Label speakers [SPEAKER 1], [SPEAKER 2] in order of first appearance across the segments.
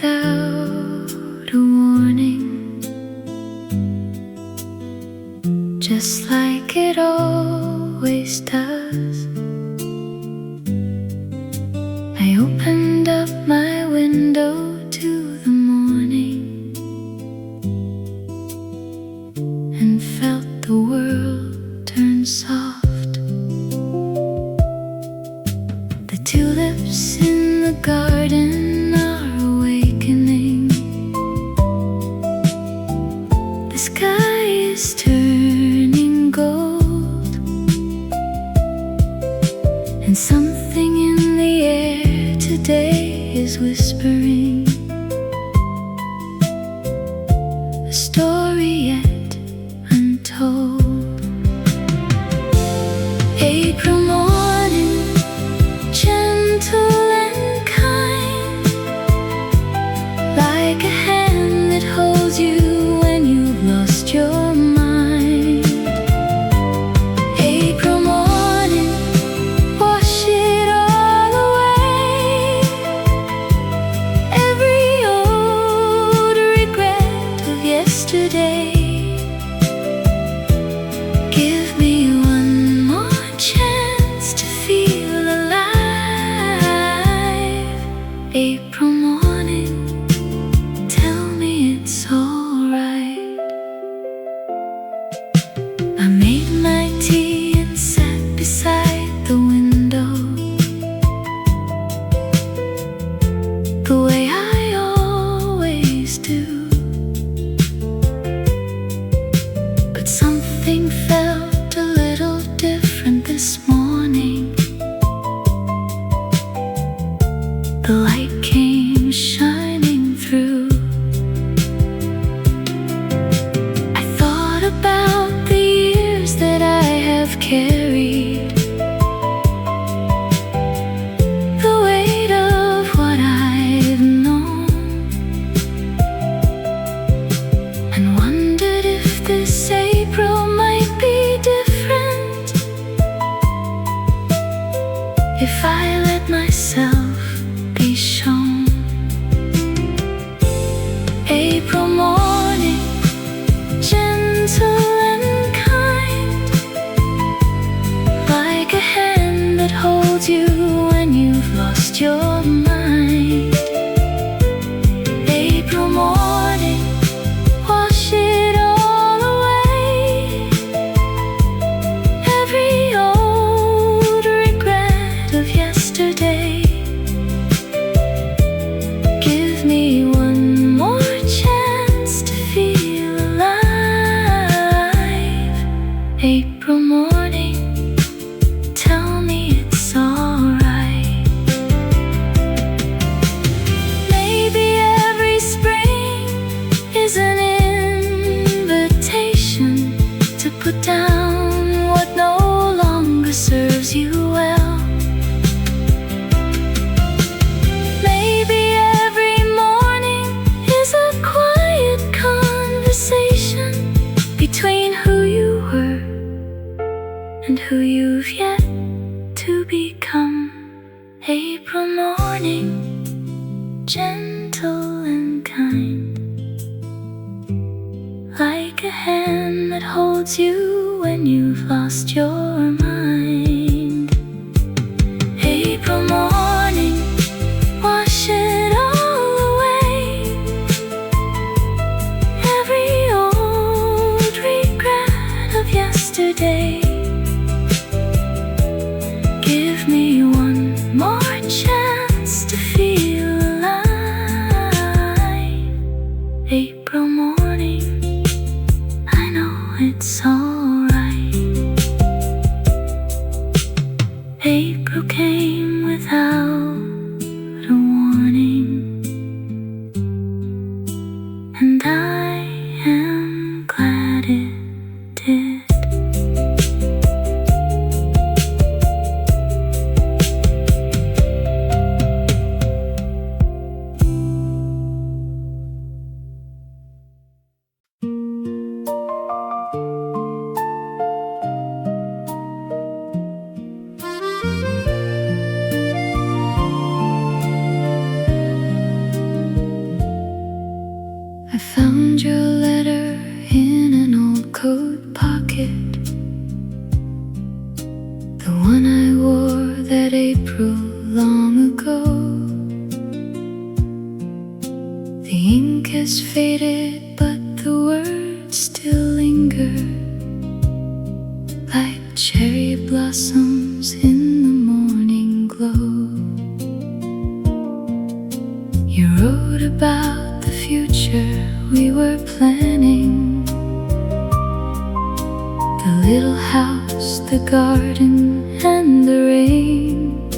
[SPEAKER 1] without a warning, just like it always does. I opened up my window to the morning and felt the world turn soft. The tulips in the garden are awakening. The sky is turning gold, and something in the air today is whispering a story yet untold. April morning, gentle and kind, like a hand that holds you when you've lost your mind. April morning, wash it all away, every old regret of yesterday. Give me one more chance to feel alive. April morning, tell me it's alright. I made my tea and sat beside the window, the way I always do. But something felt a little different this morning. The light came shining through. I thought about the years that I have carried, the weight of what I've known, and wondered if this April might be different if I let myself be shown. April morning, gentle and kind, like a hand that holds you when you've lost your mind. April morning, wash it all away, every old regret of yesterday. Give me one more chance to feel alive. April morning, tell me it's alright. Maybe every spring is an invitation to put down what no longer serves you well. Maybe every morning is a quiet conversation between who you were and who you've yet to become. April morning, gentle and kind, like a hand that holds you when you've lost your mind. April morning, wash it all away, every old regret of yesterday. Give me one more chance to feel alive. April morning, I know it's alright. The ink has faded, but the words still linger, like cherry blossoms in the morning glow. You wrote about the future we were planning, the little house, the garden, and the rain.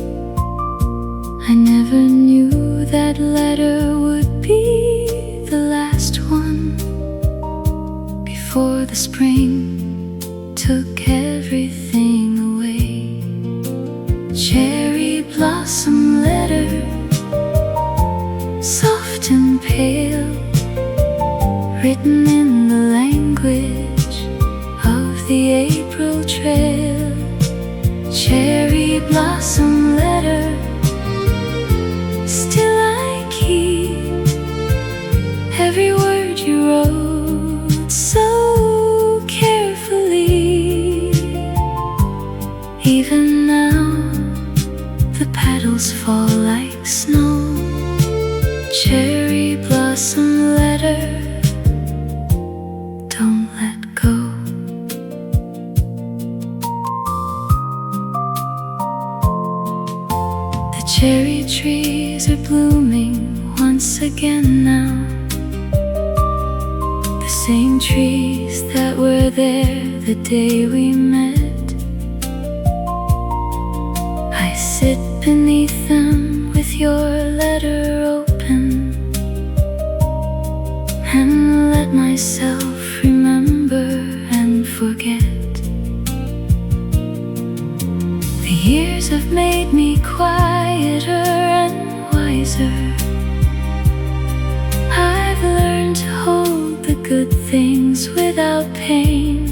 [SPEAKER 1] I never knew that letter would be the last one before the spring took everything away. Cherry blossom letter, soft and pale, written in the language of the April trail. Cherry blossom letter, still I keep every word you wrote so carefully. Even now the petals fall like snow. Cherry blossom letter, don't let go. The cherry trees are blooming once again now, the same trees that were there the day we met. I sit beneath them with your letter open and let myself remember and forget. The years have made me quieter and wiser. I've learned to hold the good things without pain.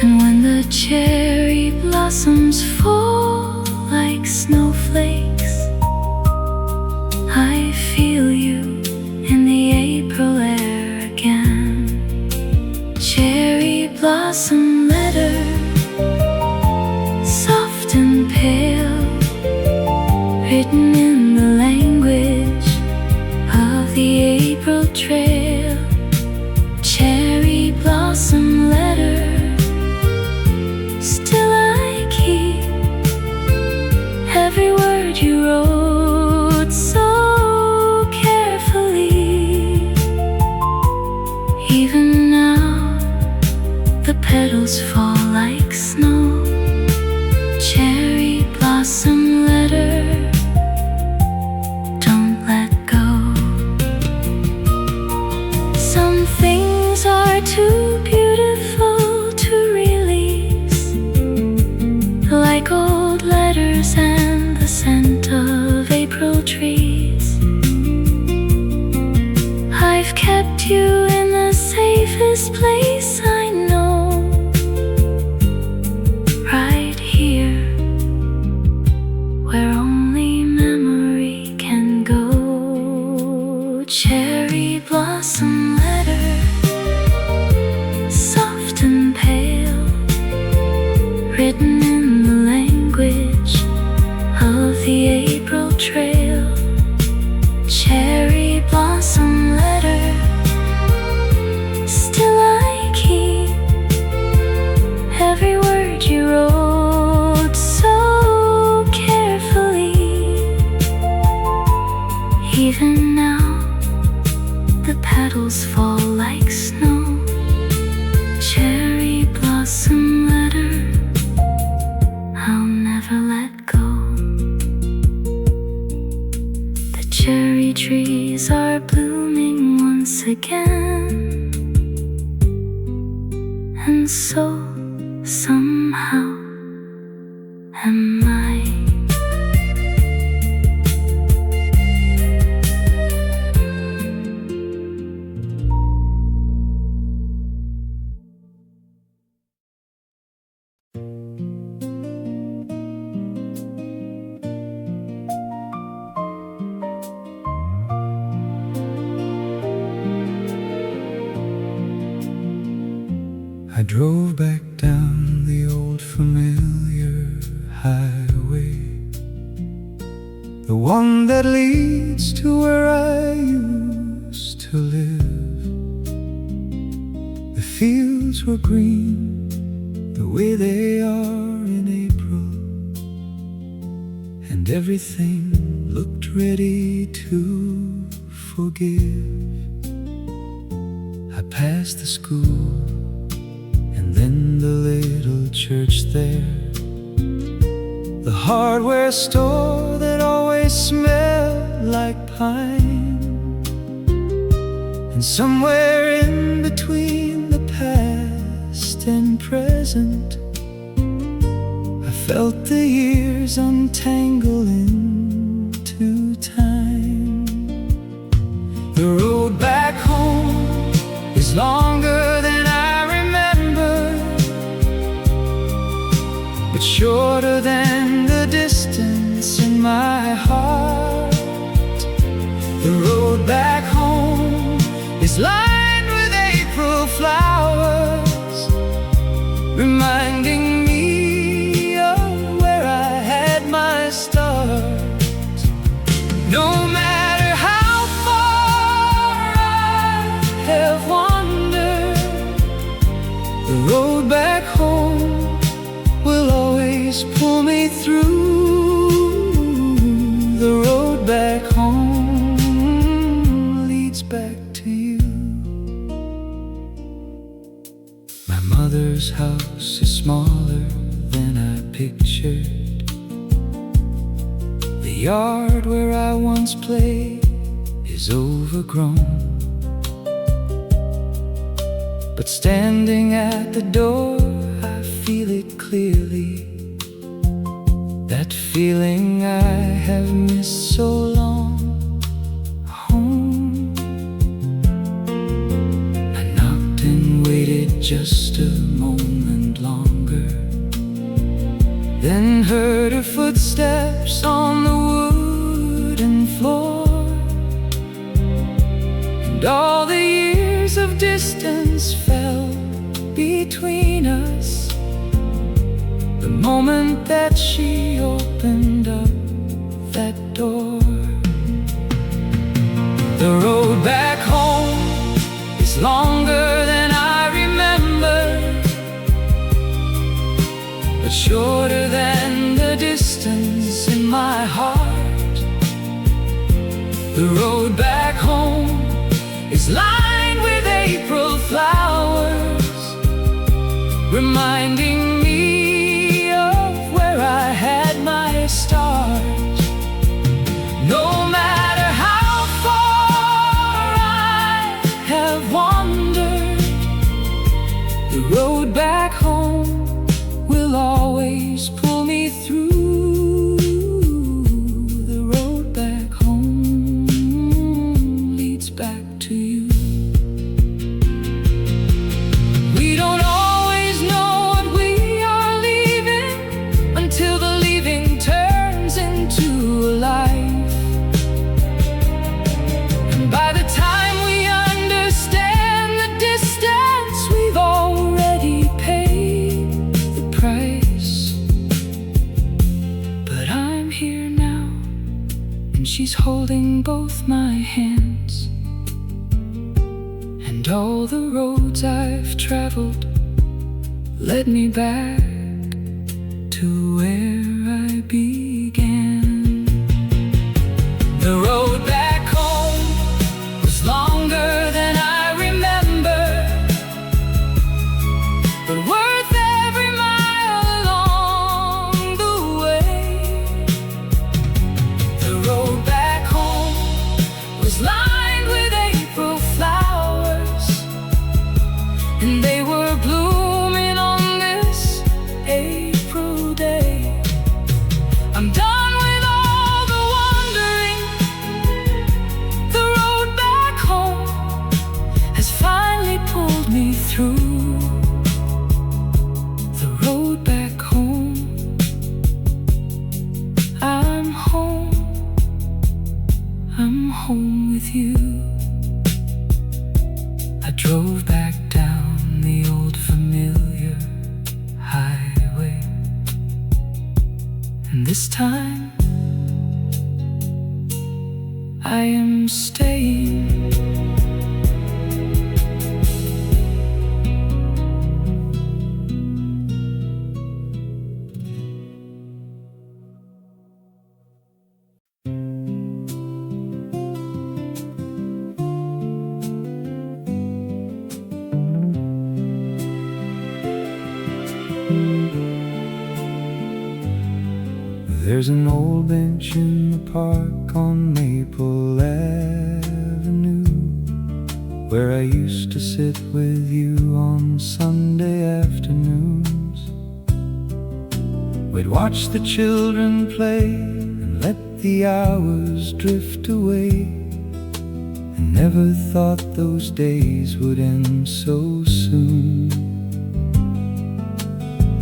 [SPEAKER 1] And when the cherry blossoms fall like snowflakes, I feel you in the April air again. Cherry blossom letter, soft and pale, written in the language of the April trail. Cherry blossom letter, still I keep every word you wrote so carefully. Even now the petals fall like snow. Cherry blossom letter, don't let go. Some things are too beautiful to release, like old letters and the scent of April trees. I've kept you in the safest place I know, right here where only memory can go. Cherry blossom letter, soft and pale, written in the language of the April trail. Cherry blossom letter, still I keep every word you wrote so carefully. Even now the petals fall like snow. Cherry blossom letter, I'll never let go. The cherry trees are blooming once again, and so somehow am I.
[SPEAKER 2] I drove back down the old familiar highway, the one that leads to where I fields were green the way they are in April, and everything looked ready to forgive. I passed the school and then the little church there, the hardware store that always smelled like pine, and somewhere in between the past and present, I felt the years untangle into time. The road back home is longer than I remember, but shorter than the distance in my heart. The road back home is lined with April flowers, reminding me of where I had my start. No matter how far I have wandered, the road back home will always pull me through. The road back home leads back to you. My mother's house is smaller than I pictured. The yard where I once played is overgrown, but standing at the door I feel it clearly, that feeling I have missed so long. Home. I knocked and waited just a moment longer, then heard her footsteps on the wooden floor, and all the years of distance fell between us the moment that she opened up that door. The road back home is longer than I remember, but shorter than the distance in my heart. The road back home is lined with April flowers, reminding me of where I had my start. No matter how far I have wandered, the road back home will always pull me through. The road back home leads back to you. We don't always know what we are leaving until the leaving turns into a life. And by the time we understand the distance, we've already paid the price. But I'm here now, and she's holding both my hands, and all the roads I've traveled led me back to where I began. The road back home was longer than I remember, but worth every mile along the way. The road back home was lined with April flowers, and they were blooming on this April day. I'm done with all the wandering. The road back home has finally pulled me through. The road back home, I'm home with you. I drove back down the old familiar highway, and this time I am staying. There's an old bench in the park on Maple Avenue where I used to sit with you on Sunday afternoons. We'd watch the children play and let the hours drift away, and never thought those days would end so soon.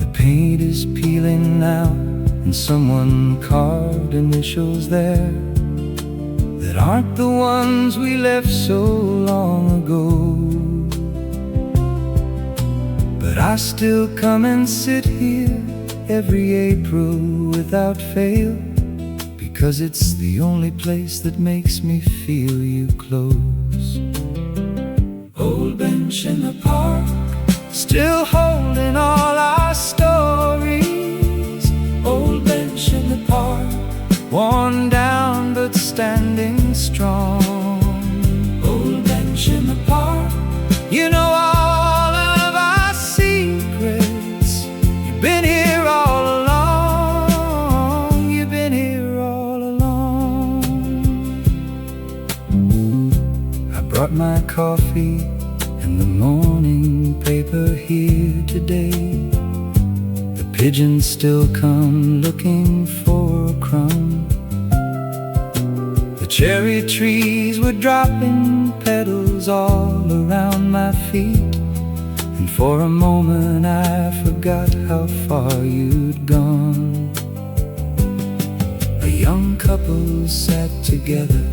[SPEAKER 2] The paint is peeling now and someone carved initials there that aren't the ones we left so long ago. But I still come and sit here every April without fail, because it's the only place that makes me feel you close. Old bench in the park, still holding all our stories. Old bench in the park, worn down but standing strong. Old bench in the park, you know all of our secrets. You've been here all along. You've been here all along. I brought my coffee and the morning paper here today. Pigeons still come looking for a crumb. The cherry trees were dropping petals all around my feet, and for a moment I forgot how far you'd gone. A young couple sat together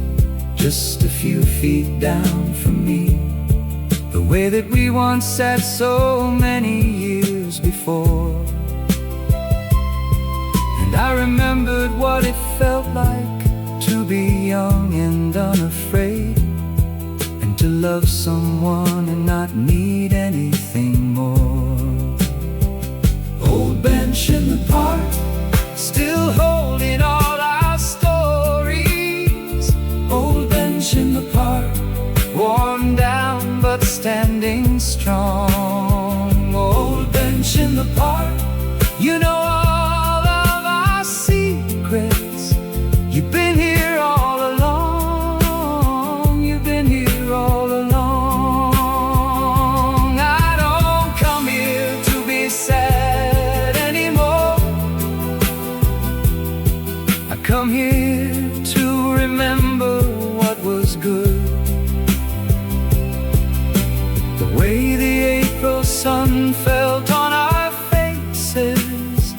[SPEAKER 2] just a few feet down from me, the way that we once sat so many years before. I remembered what it felt like to be young and unafraid, and to love someone and not need anything more. Old bench in the park, still holding all our stories. Old bench in the park, worn down but standing strong. Old bench in the park, you know you've been here all along. You've been here all along. I don't come here to be sad anymore. I come here to remember what was good. The way the April sun felt on our faces,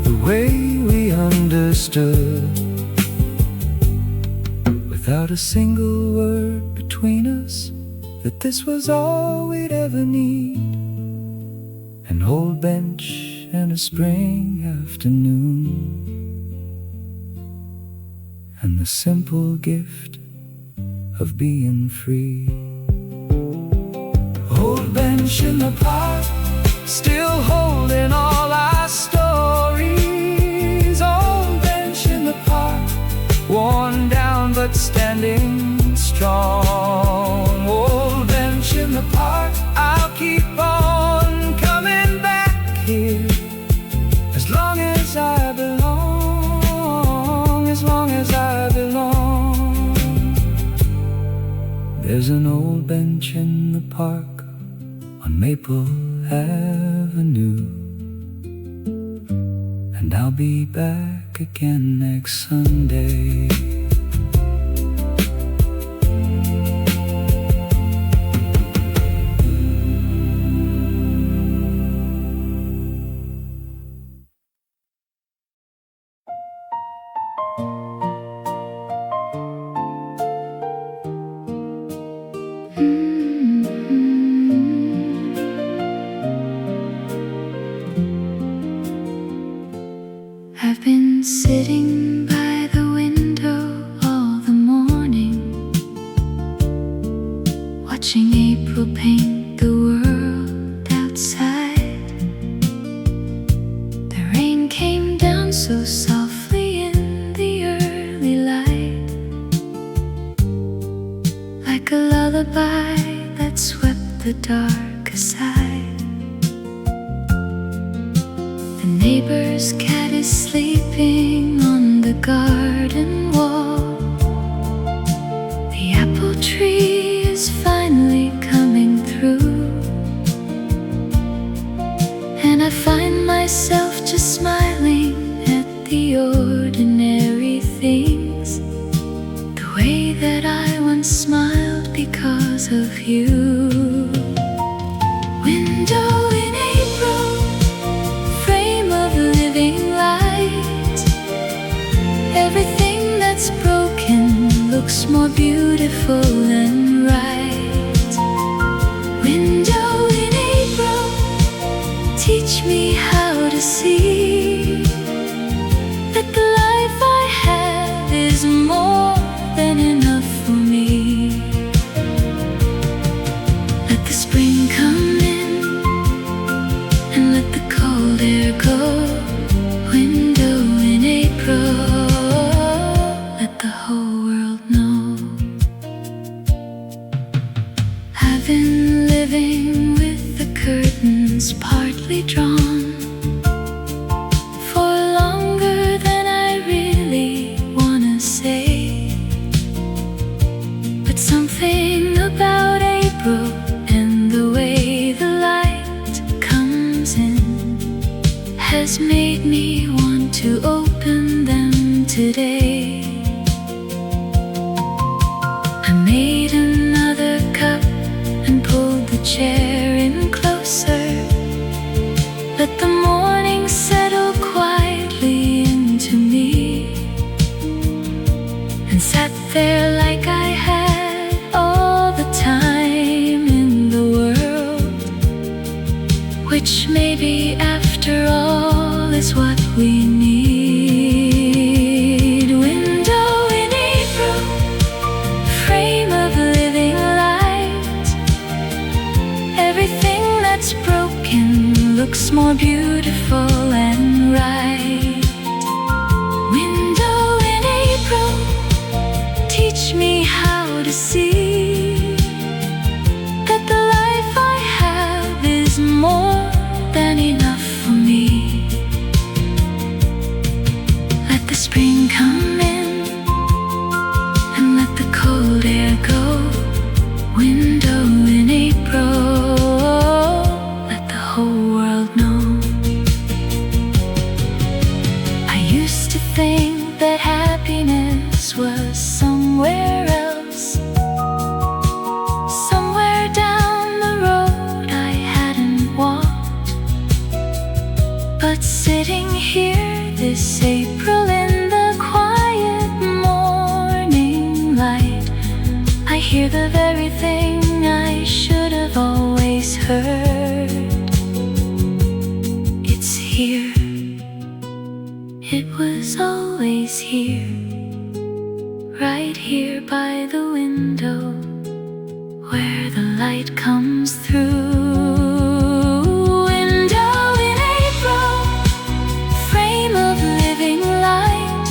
[SPEAKER 2] the way we understood, without a single word between us, that this was all we'd ever need. An old bench and a spring afternoon, and the simple gift of being free. Old bench in the park, still holding all our stories. Old bench in the park, worn down but standing strong. Old bench in the park, I'll keep on coming back here as long as I belong, as long as I belong. There's an old bench in the park on Maple Avenue, and I'll be back again next Sunday.
[SPEAKER 1] I've been sitting by the window all the morning, watching April paint the world outside. The rain came down so softly in the early light, like a lullaby that swept the dark aside. The neighbor's cat is sleeping on the garden wall. The apple tree is finally coming through, and I find myself just smiling at the ordinary things, the way that I once smiled because of you. Window in April, frame of living light. Everything that's broken looks more beautiful and right. Window in April, teach me how to see that the life I have is more than enough for me. Let the spring come in and let the cold air go. Window in April, let the whole world know. I've been living with the curtains partly drawn for longer than I really wanna say, but something about April and the way the light comes in has made me want to open them today. I made another cup and pulled the chair in closer. Let the morning settle quietly into me, and sat there like I had all the time in the world, which maybe after all is what we need. Window in April, frame of living light. Everything that's broken looks more beautiful and right. Window in April, teach me how to see that the life I have is more than enough for me. Let the spring come in and let the cold air go. Window in April, let the whole world know. I used to think that happiness was somewhere else, somewhere down the road I hadn't walked. But sitting here this April in the quiet morning light, I hear the very thing I should have always heard. It's here. It was always here, right here by the window, where the light comes through. Window in April, frame of living light.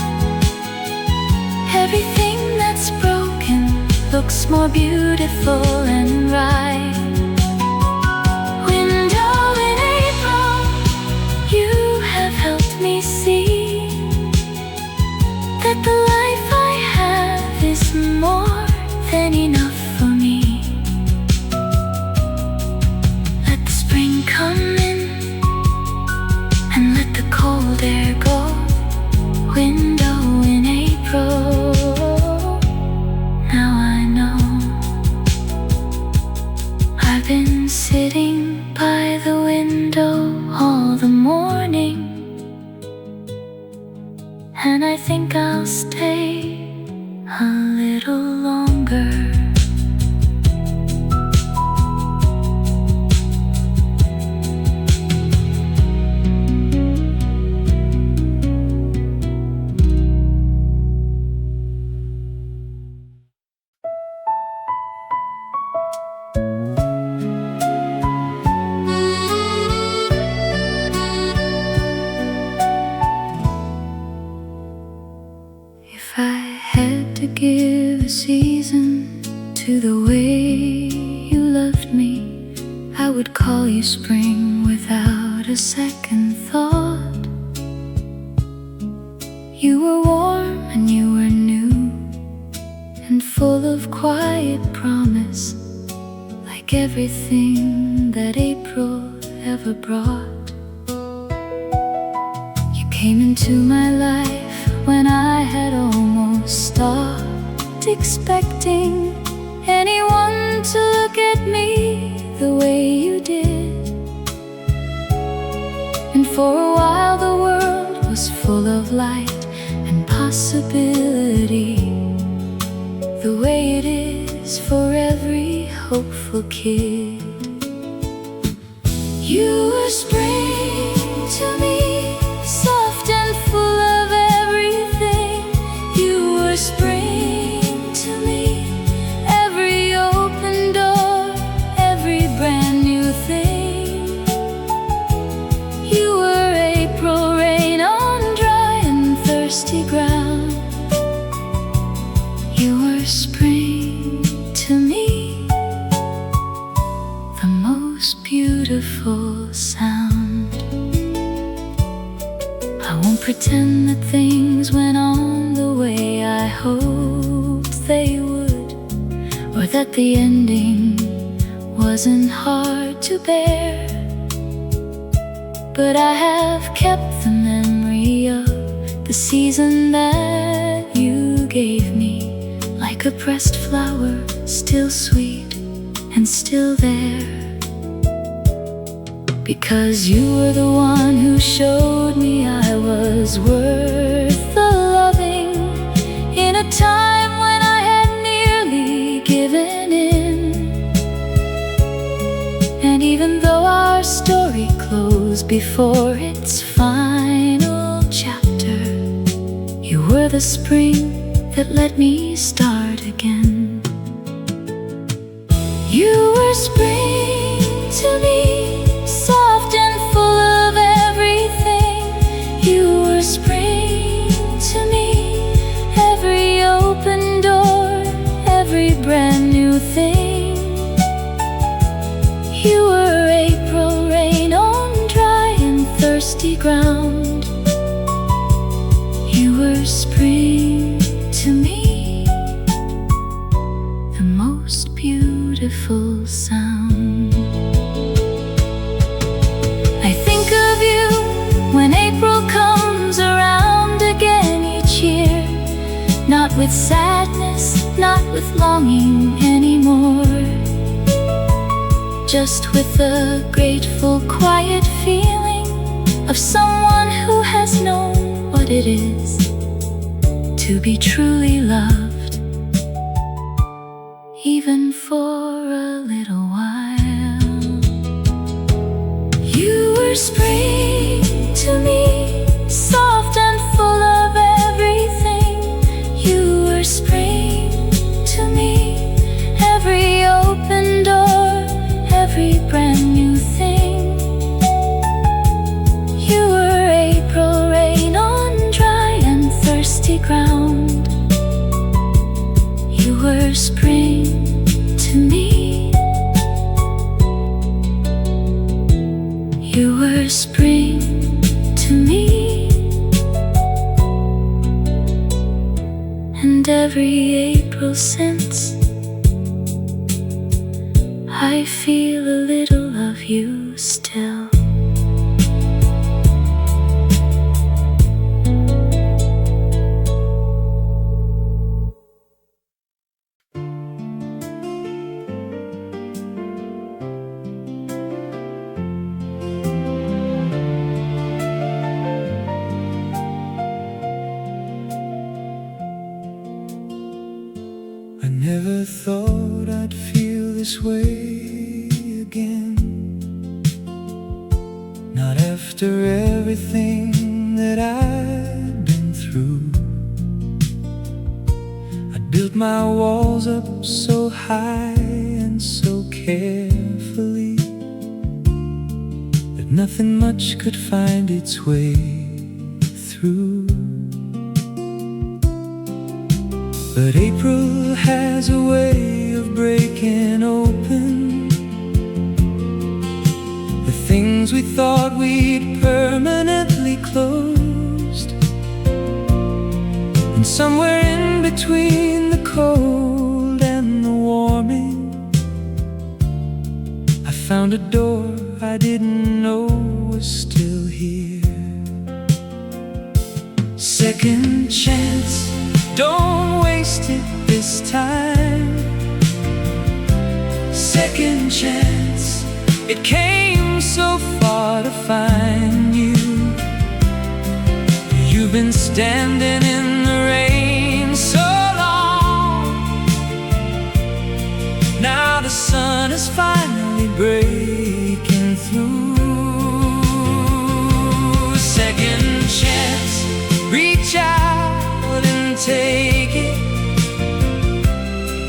[SPEAKER 1] Everything that's broken looks more beautiful and right. Window in April, you have helped me see that the life I have is more than enough for me. Let the spring come in and let the cold air go. Window in April, now I know. I've been sitting by the window all the morning, and I think I'll stay a little longer. If I had to give a season to the way you loved me, I would call you spring without a second thought. of quiet promise, like everything that April ever brought. You came into my life when I had almost stopped expecting anyone to look at me the way you did. And for a while the world was full of light and possibility, the way it is for every hopeful kid. You were spring to me, soft and full of everything. You were spring to me, every open door, every brand new thing. You were April rain on dry and thirsty ground. You were spring to me, the most beautiful sound. I won't pretend that things went on the way I hoped they would, or that the ending wasn't hard to bear. But I have kept the memory of the season that you gave me, like a pressed flower, still sweet and still there. Because you were the one who showed me I was worth the loving, in a time when I had nearly given in. And even though our story closed before its final chapter, you were the spring that let me start again. You were spring to me, soft and full of everything. You were spring to me, every open door, every brand new thing. You were April rain on dry and thirsty ground. You were spring to me, the most beautiful sound. I think of you when April comes around again each year, not with sadness, not with longing anymore, just with a grateful, quiet feeling of someone who has known what it is to be truly loved, even for a little while. You were spring to me, soft and full of everything. You were spring to me, every open door, every brand new thing. You were April rain on dry and thirsty ground. You were spring to me. You were spring to me. And every April since, I feel a little of you still.
[SPEAKER 2] I never thought I'd feel this way again, not after everything that I'd been through. I built my walls up so high and so carefully that nothing much could find its way through. But April has a way of breaking open the things we thought we'd permanently closed. And somewhere in between the cold and found a door I didn't know was still here. Second chance, don't waste it this time. Second chance, it came so far to find you. You've been standing in the rain so long. Now the sun is finally breaking through. Second chance, reach out and take it.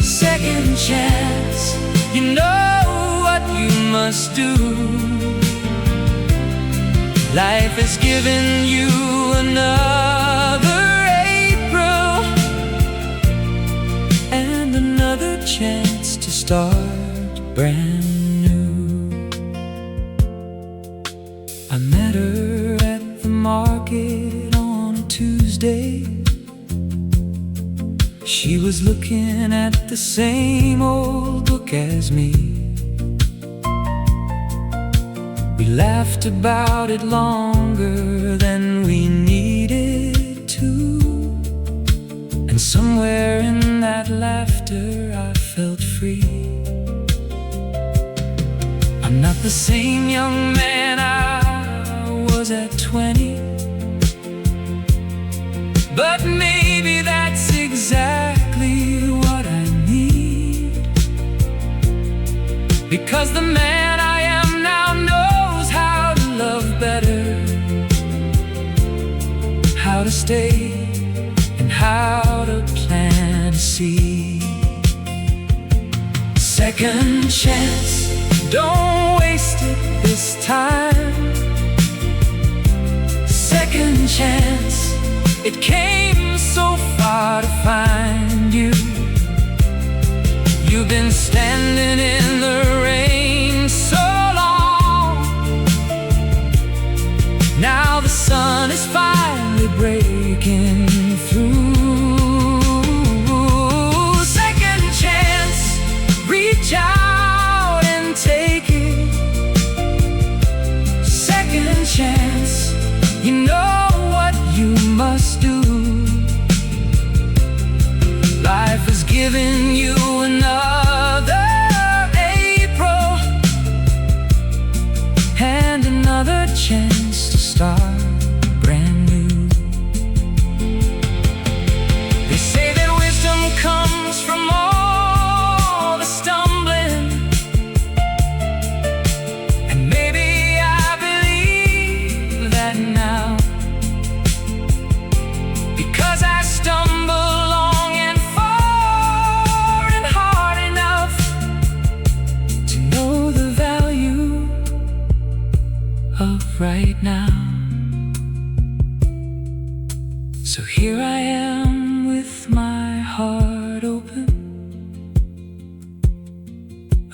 [SPEAKER 2] Second chance, you know what you must do. Life has given you another April and another chance to start brand new. I met her at the market on a Tuesday. She was looking at the same old book as me. We laughed about it longer than we needed to, and somewhere in that laughter I felt free. I'm not the same young man I was at 20, but maybe that's exactly what I need, because the man I am now knows how to love better, how to stay, and how to plant a seed. Second chance, don't waste it this time. Second chance, it came so far to find you. You've been standing in the rain so long. Now the sun is finally breaking through. Second chance, reach out and take it. Second chance, you know what you must do. Life has given you another April and another chance to start brand new. They say that wisdom comes from all the stumbling, and maybe I believe that now, because I stumble long and far and hard enough to know the value of right now. So here I am with my heart open,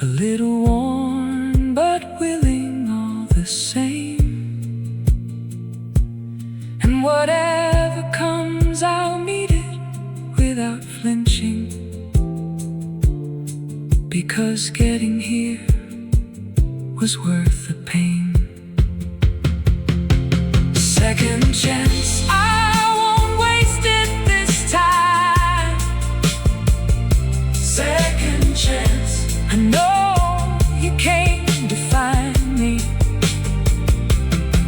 [SPEAKER 2] a little worn but willing all the same. And whatever comes, I'll meet it without flinching, because getting here was worth the pain. Second chance, I won't waste it this time. Second chance, I know you came to find me.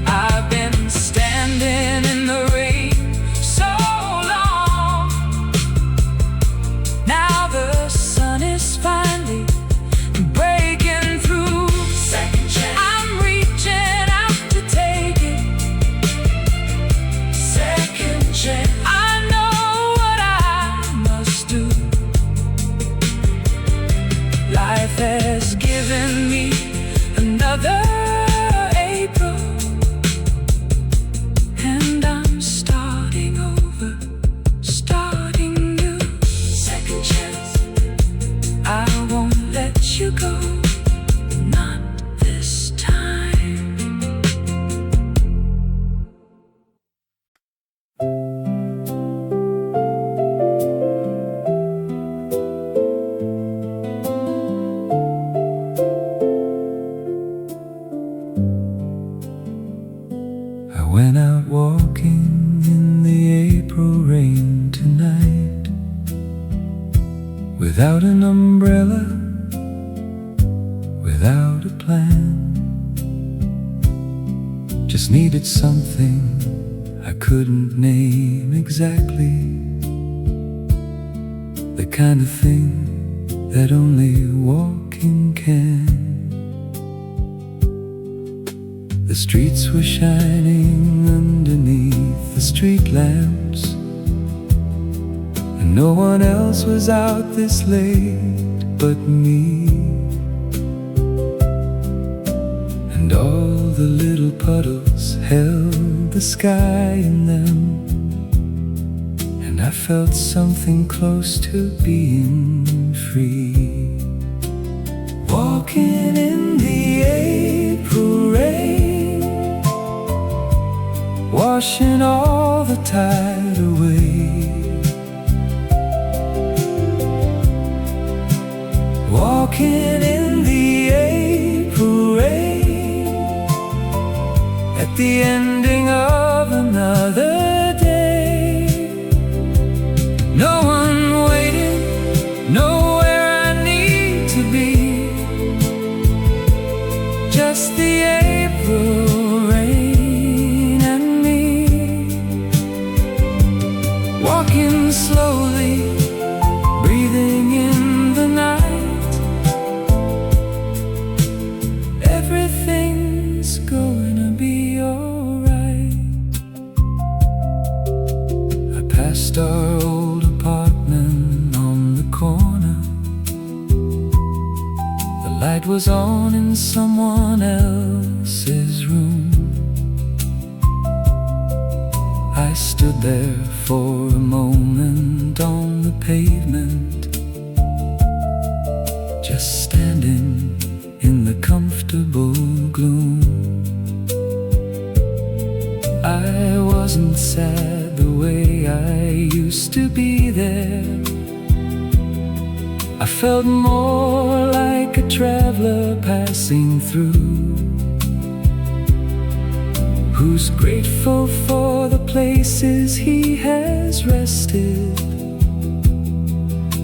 [SPEAKER 2] I've been standing in the rain so long. Now the sun is finally breaking through. Second chance, I'm reaching out to take it. without an umbrella, without a plan. Just needed something I couldn't name exactly, the kind of thing that only walking can. The streets were shining underneath the street lamps, and no one else was out this late but me. And all the little puddles held the sky in them, and I felt something close to being free. Walking in the April rain, washing all the tide away. Walking in the April rain, at the ending of another day. No one waiting, nowhere I need to be, just the April rain and me. Walking slowly, breathing in the night. Everything's gonna be alright. I passed our old apartment on the corner. The light was on in someone else's room. I stood there for a moment on the pavement, just standing in the comfortable gloom. I wasn't sad the way I used to be there. I felt more like a traveler passing through, who's grateful for the places he has rested,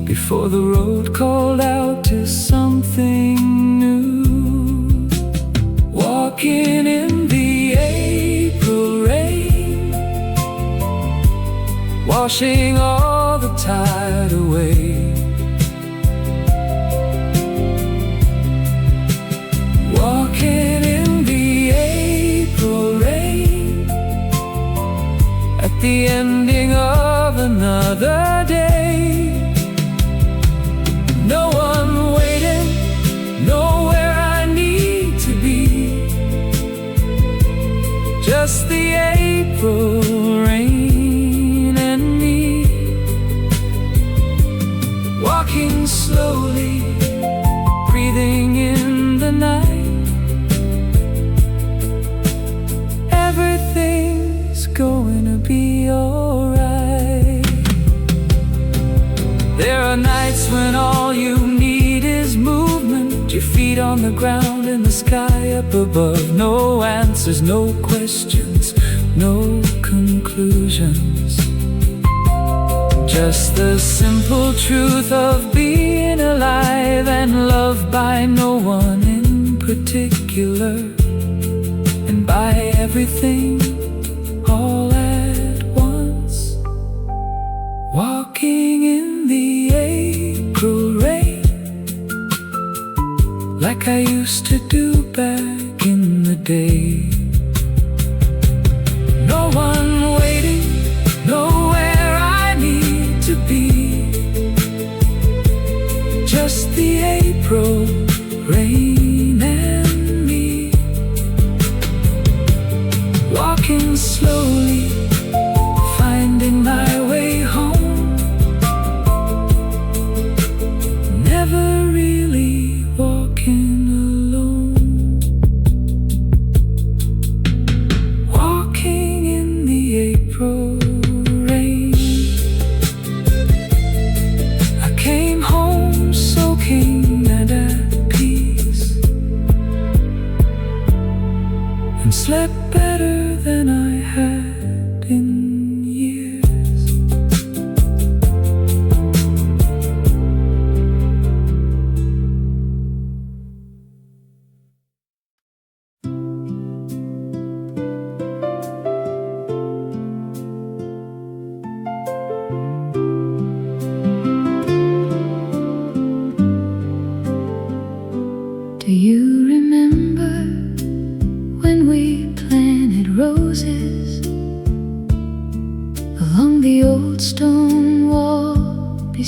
[SPEAKER 2] before the road called out to something new. Walking in the April rain, washing all the tide away. Walking in the April rain, at the ending of another day. No one waiting, nowhere I need to be, just the April rain and me. Walking slowly, breathing in the night. Everything's going to be alright. There are nights when all you need is movement, your feet on the ground and the sky up above. No answers, no questions, no conclusions, just the simple truth of being alive and loved by no one in particular, and by everything all at once. Walking in the April rain, like I used to do back in the day. No one waiting, nowhere I need to be, just the April rain and me. Walking slowly, finding my way home, never really walking alone.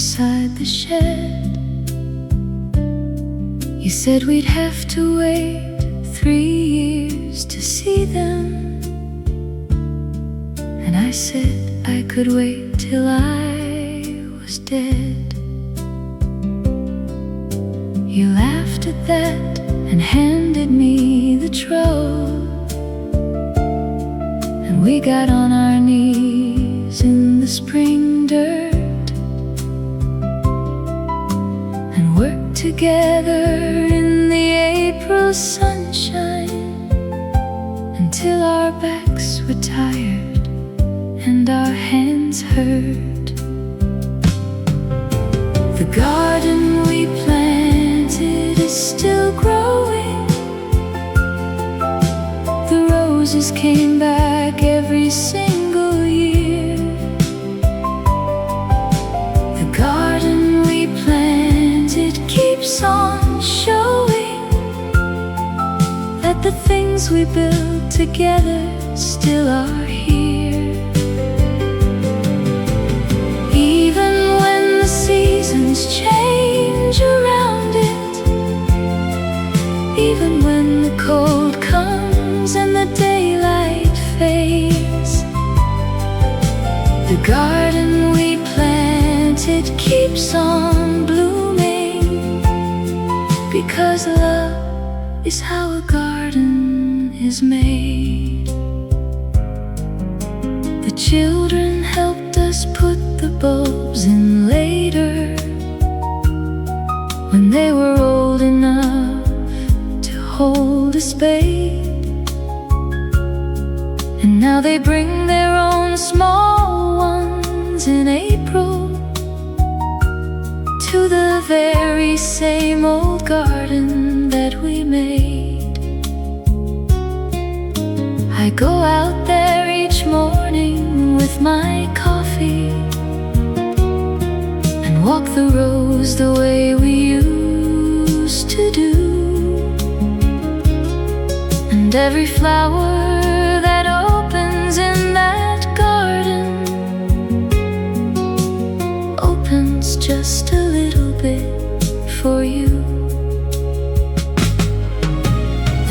[SPEAKER 1] beside the shed. You said we'd have to wait 3 years to see them, and I said I could wait till I was dead. You laughed at that and handed me the trove, and we got on our knees in the spring dirt and worked together in the April sunshine until our backs were tired and our hands hurt. The garden we planted is still growing. The roses came back every single year. The garden we planted keeps on showing that the things we built together still are here. Even when the seasons change around it, even when the cold comes and the daylight fades, the garden we planted keeps on blooming, because love is how a garden is made. The children helped us put the bulbs in later, when they were old enough to hold a spade. And now they bring their own small ones in April to the very same old garden that we made. I go out there each morning with my coffee and walk the rows the way we used to do. And every flower that opens in that garden opens just a little bit for you.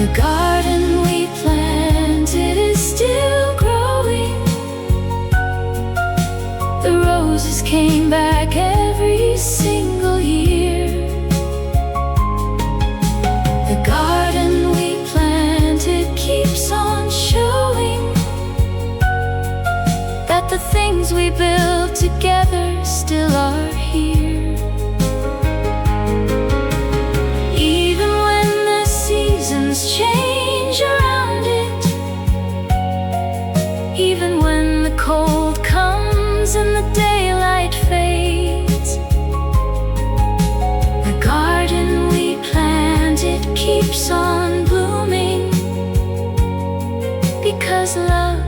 [SPEAKER 1] The garden we planted is still growing. The roses came back every single year. The garden we planted keeps on showing that the things we built together still are here. Even when the seasons change around it, even when the cold comes and the daylight fades, the garden we planted keeps on blooming, because love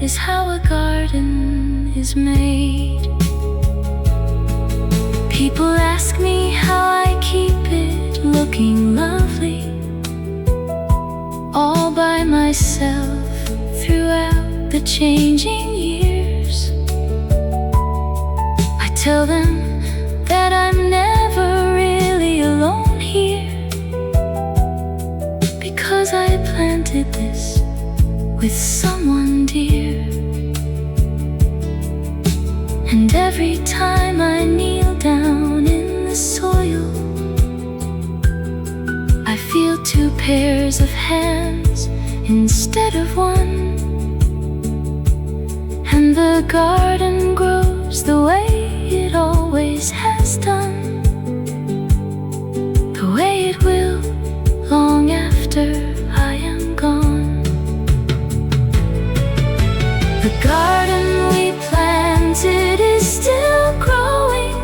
[SPEAKER 1] is how a garden is made. People ask me how I keep it looking lovely all by myself throughout the changing years. I tell them that I'm never really alone here, because I planted this with someone dear. And every time I kneel down in the soil, I feel 2 pairs of hands instead of one. And the garden grows the way it always has done, the way it will long after I am gone. The garden we planted is still growing.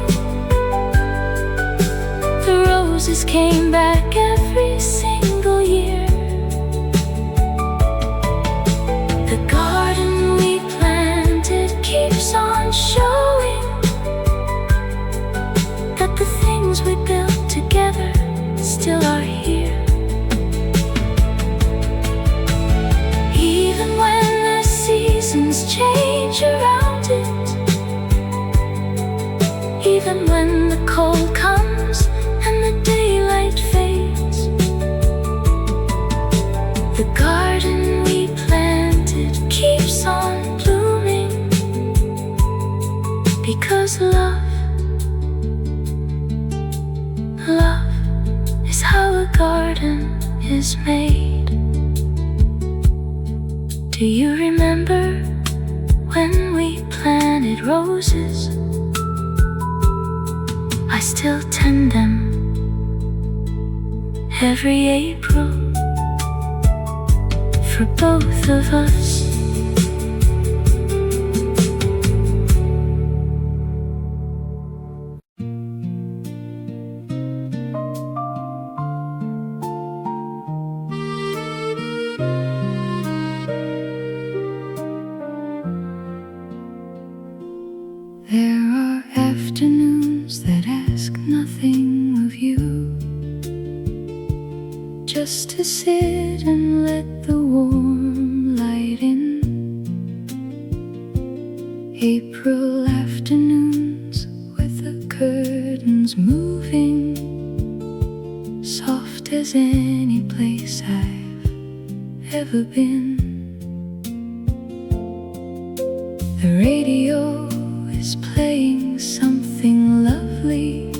[SPEAKER 1] The roses came back every single year. The garden we planted keeps And when the cold comes and the daylight fades, the garden we planted keeps on blooming, because love is how a garden is made. Do you remember when we planted roses? I still tend them every April for both of us. There are afternoons that ask nothing of you, just to sit and let the warm light in. April afternoons with the curtains moving, soft as any place I've ever been. The radio is playing something lovely,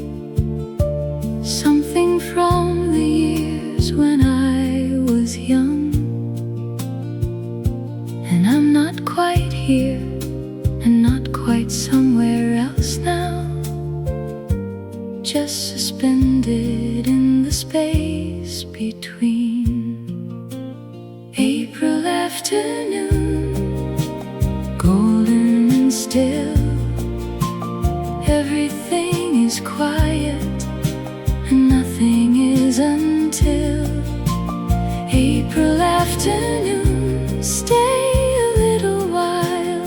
[SPEAKER 1] something from the years when I was young. And I'm not quite here and not quite somewhere else now, just suspended in the space between. April afternoon, golden and still, everything is quiet and nothing is until April afternoon. Stay a little while,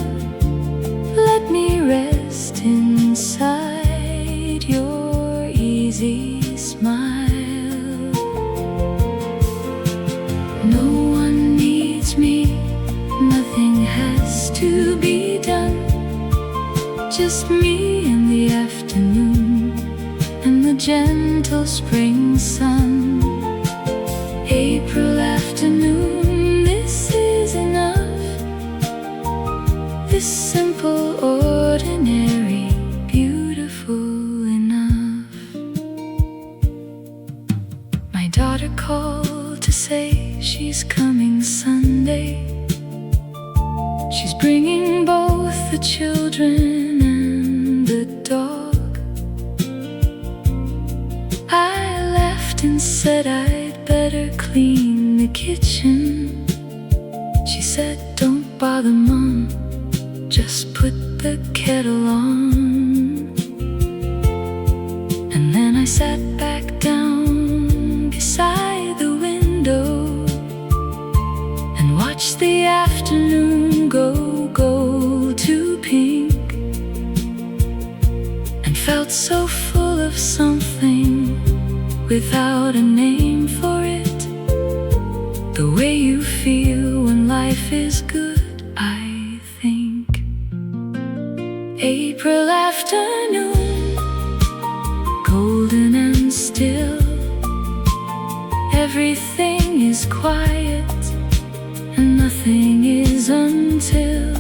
[SPEAKER 1] let me rest inside your easy smile. No one needs me, nothing has to be done, just me in the afternoon and the gentle spring sun. April afternoon, this is enough, this simple, ordinary, beautiful enough. My daughter called to say she's coming Sunday. She's bringing both the children and the dog. I laughed and said I'd better clean the kitchen. She said, don't bother, Mom, just put the kettle on. And then I sat back down beside the window and watched the afternoon go to pink, and felt so full of something without a name for it, the way you feel when life is good, I think. April afternoon, golden and still, everything is quiet and nothing is until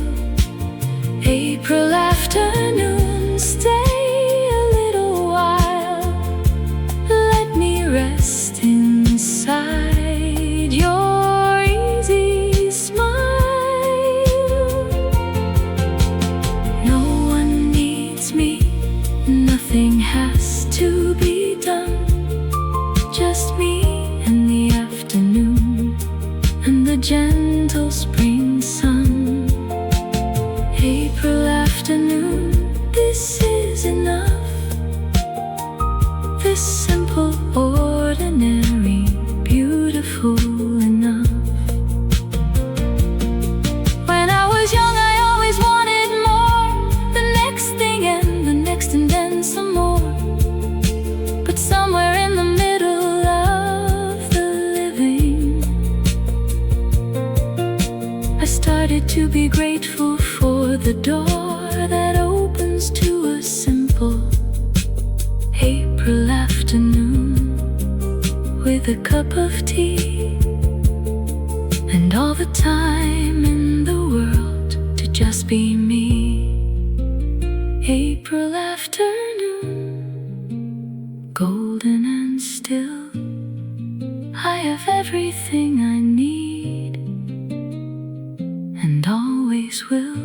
[SPEAKER 1] April afternoon. Stay a little while, let me rest inside your easy smile. No one needs me, nothing has to be done, just me and the afternoon and the gentle spring sun. April afternoon, this is enough, this simple, ordinary, beautiful enough. When I was young, I always wanted more, the next thing and the next and then some more. But somewhere in the middle of the living, I started to be grateful for the door that opens to a simple, with a cup of tea, and all the time in the world to just be me. April afternoon, golden and still, I have everything I need and always will.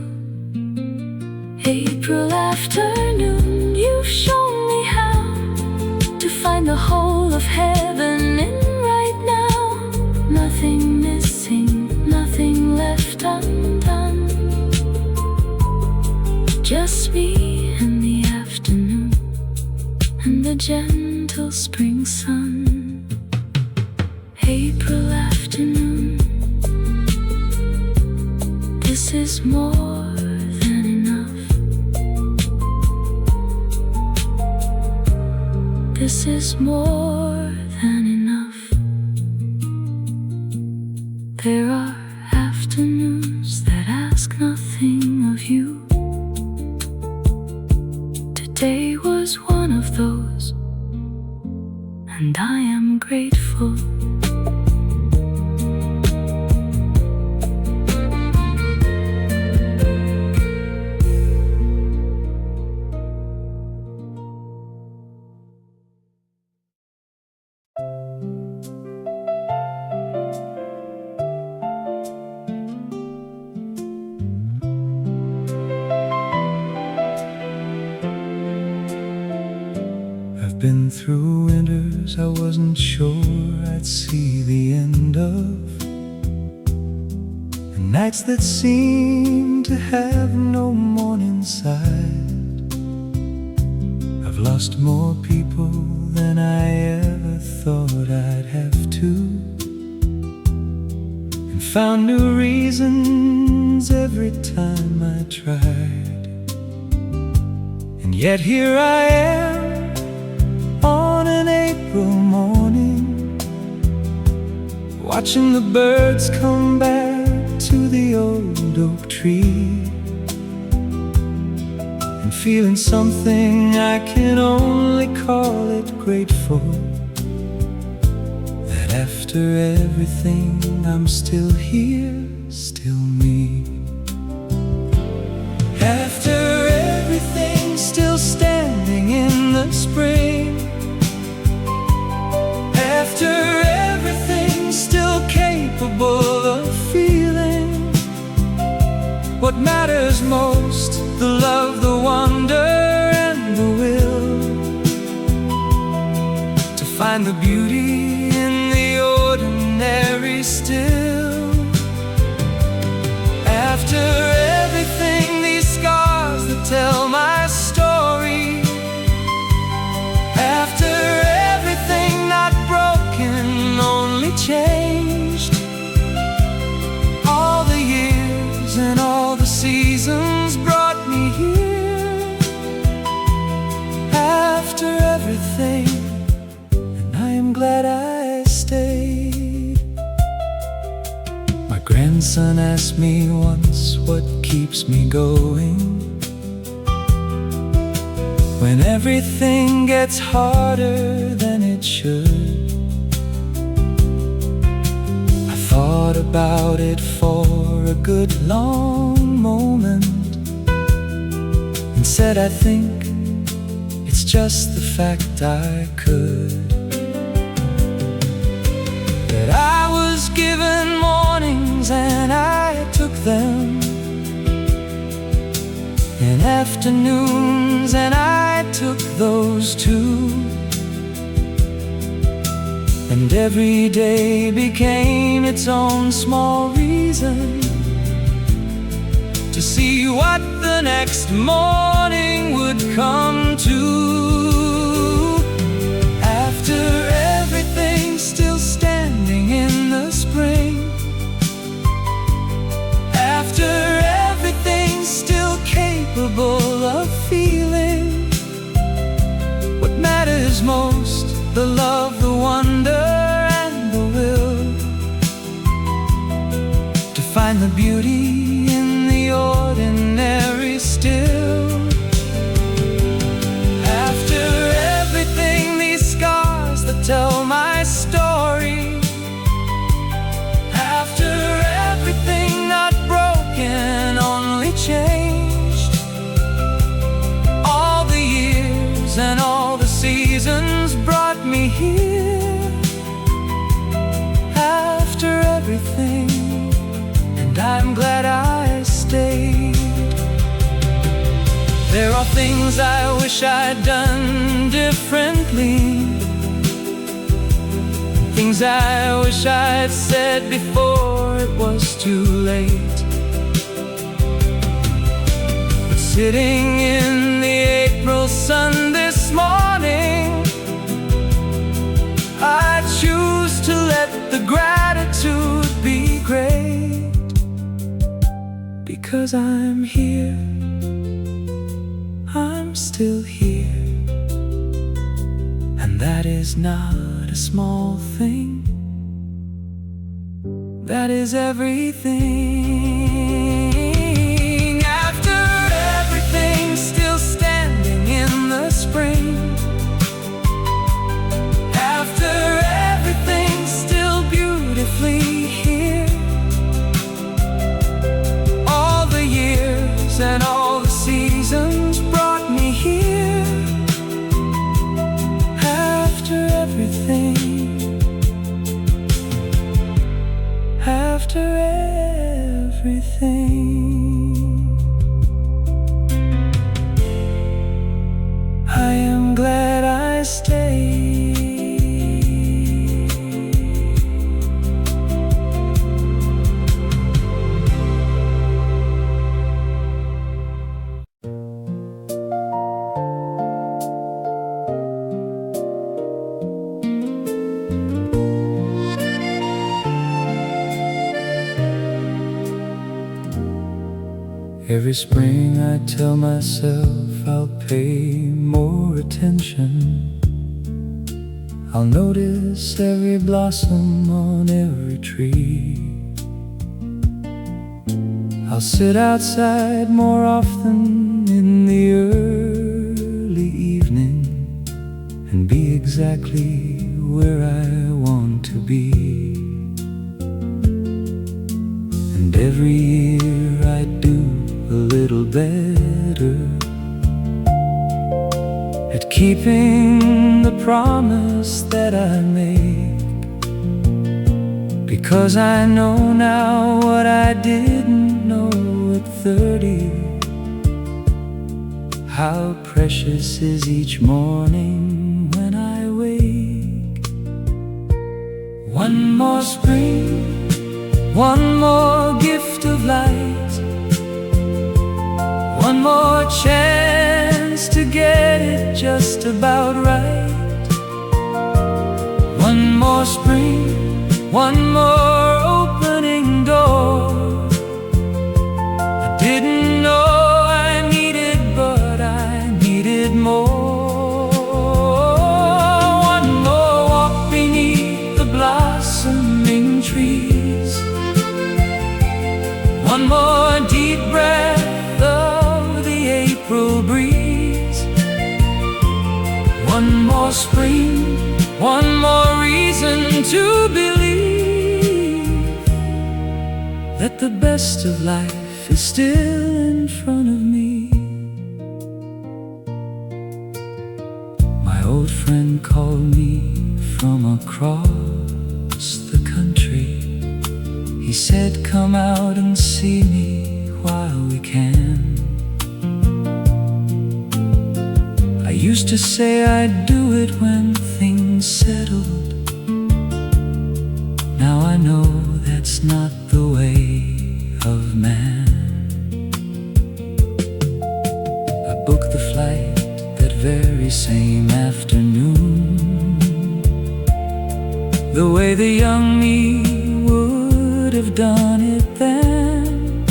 [SPEAKER 1] April afternoon, you've shown me how to find the whole of heaven in right now. Nothing missing, nothing left undone. Just me and the afternoon and the gentle spring sun. April afternoon, this is more than enough. This is more than enough. There are afternoons that ask nothing of you. Today was one of those, and I am grateful.
[SPEAKER 2] Been through winters I wasn't sure I'd see the end of, and nights that seemed to have no morning side. I've lost more people than I ever thought I'd have to, and found new reasons every time I tried. And yet here I am on an April morning, watching the birds come back to the old oak tree, and feeling something I can only call it grateful, that after everything I'm still here, still me. After everything, still standing in the spring. After everything, still capable of feeling what matters most, the love, the wonder, and the will to find the beauty in the ordinary still. After everything, these scars that tell my story. After everything, not broken, only changed. All the years and all the seasons brought me here. After everything, and I am glad I stayed. My grandson asked me once what keeps me going when everything gets harder than it should. I thought about it for a good long moment and said I think it's just the fact I could. That I was given mornings and I took them, and afternoons and I took those too. And every day became its own small reason to see what the next morning would come to. After everything, still standing in the spring. After everything, still capable of feeling what matters most, the love, the wonder, and the will to find the beauty in the ordinary still. After everything, these scars that tell my story. seasons brought me here. After everything, and I'm glad I stayed. There are things I wish I'd done differently, things I wish I'd said before it was too late. But sitting in the April sun this morning, I choose to let the gratitude be great. Because I'm here, I'm still here, and that is not a small thing. That is everything. After everything, still standing in the spring. After everything, still beautifully here. All the years and all the seasons brought me here. After everything, after everything, I am glad I stayed. Every spring I tell myself I'll pay more attention. I'll notice every blossom on every tree. I'll sit outside more often in the early evening and be exactly where I want to be. And every year I do a little better at keeping the promise that I make. Because I know now what I didn't know at 30, how precious is each morning when I wake. One more spring, one more gift of light, one more chance to get it just about right. One more spring, one more opening door. I didn't know I needed, but I needed more. One more walk beneath the blossoming trees, one more deep breath of the April breeze. One more spring, one more reason to believe that the best of life is still in front of me. My old friend called me from across the country. He said, come out and see me while we can. I used to say I'd do it when things settled. Now I know that's not the way of man. I booked the flight that very same afternoon, the way the young me would have done it then.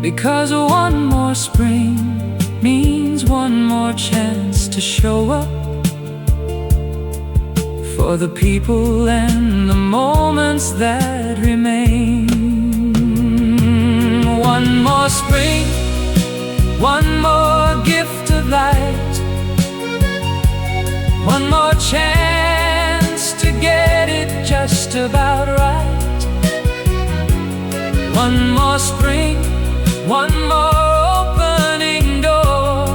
[SPEAKER 2] Because one more spring means one more chance to show up for the people and the moments that remain. One more spring, one more gift of light, one more chance to get it just about right. One more spring, one more opening door.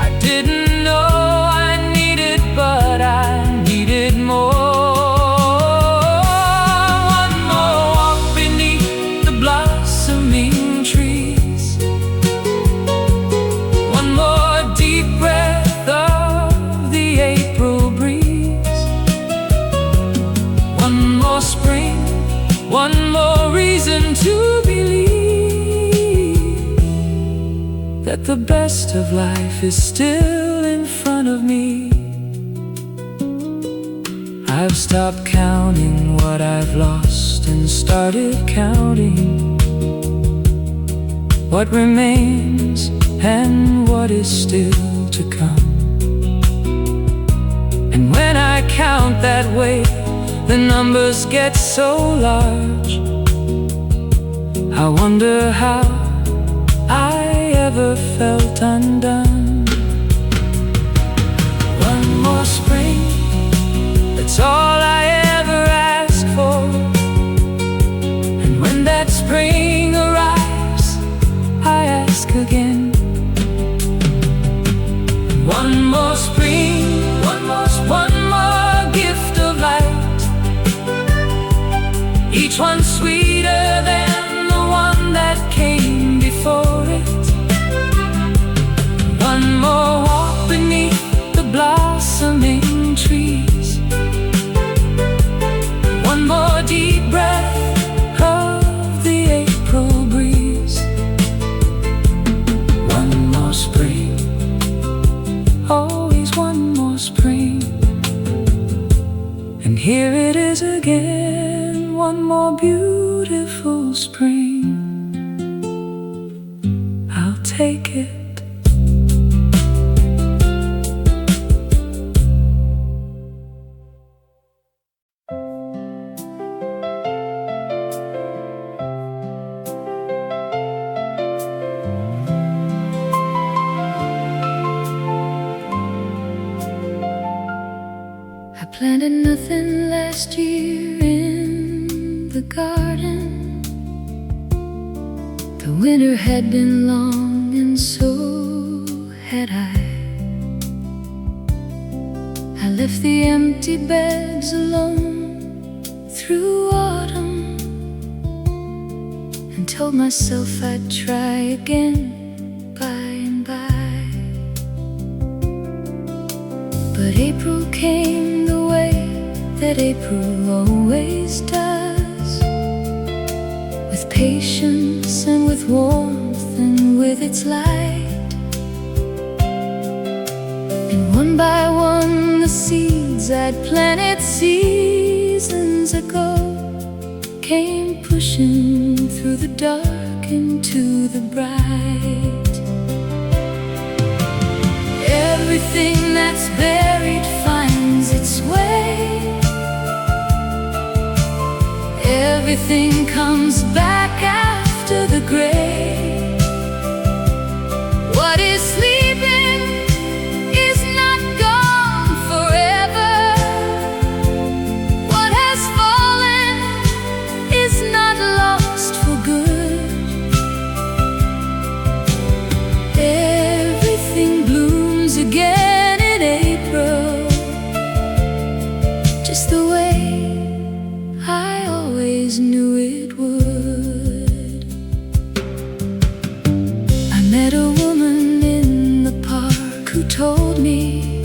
[SPEAKER 2] I didn't know the best of life is still in front of me. I've stopped counting what I've lost and started counting what remains and what is still to come. And when I count that way, the numbers get so large. I wonder how I ever felt undone. One more spring, that's all I ever ask for. And when that spring arrives, I ask again. One more spring, one more gift of light, each one sweeter than the one that came before it. One more walk beneath the blossoming trees, one more deep breath of the April breeze. One more spring, always one more spring. And here it is again, one more beautiful spring. I'll take it.
[SPEAKER 1] I planted nothing last year in the garden. The winter had been long and so had I. I left the empty beds alone through autumn and told myself I'd try again by and by. But April came the way that April always does, with patience and with warmth and with its light. And one by one the seeds I'd planted seasons ago came pushing through the dark into the bright. Everything that's buried finds its way. Everything comes back after the gray. What is sleeping is not gone forever. What has fallen is not lost for good. Everything blooms again in April, just the way I always knew it would. I met a woman in the park who told me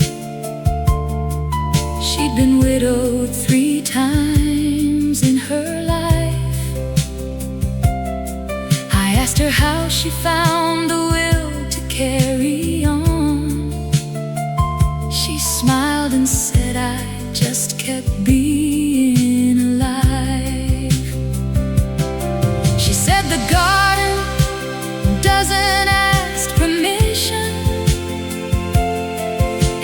[SPEAKER 1] she'd been widowed 3 times in her life. I asked her how she found the will to carry on. She smiled and said, I just kept being alive. She said the garden doesn't ask permission.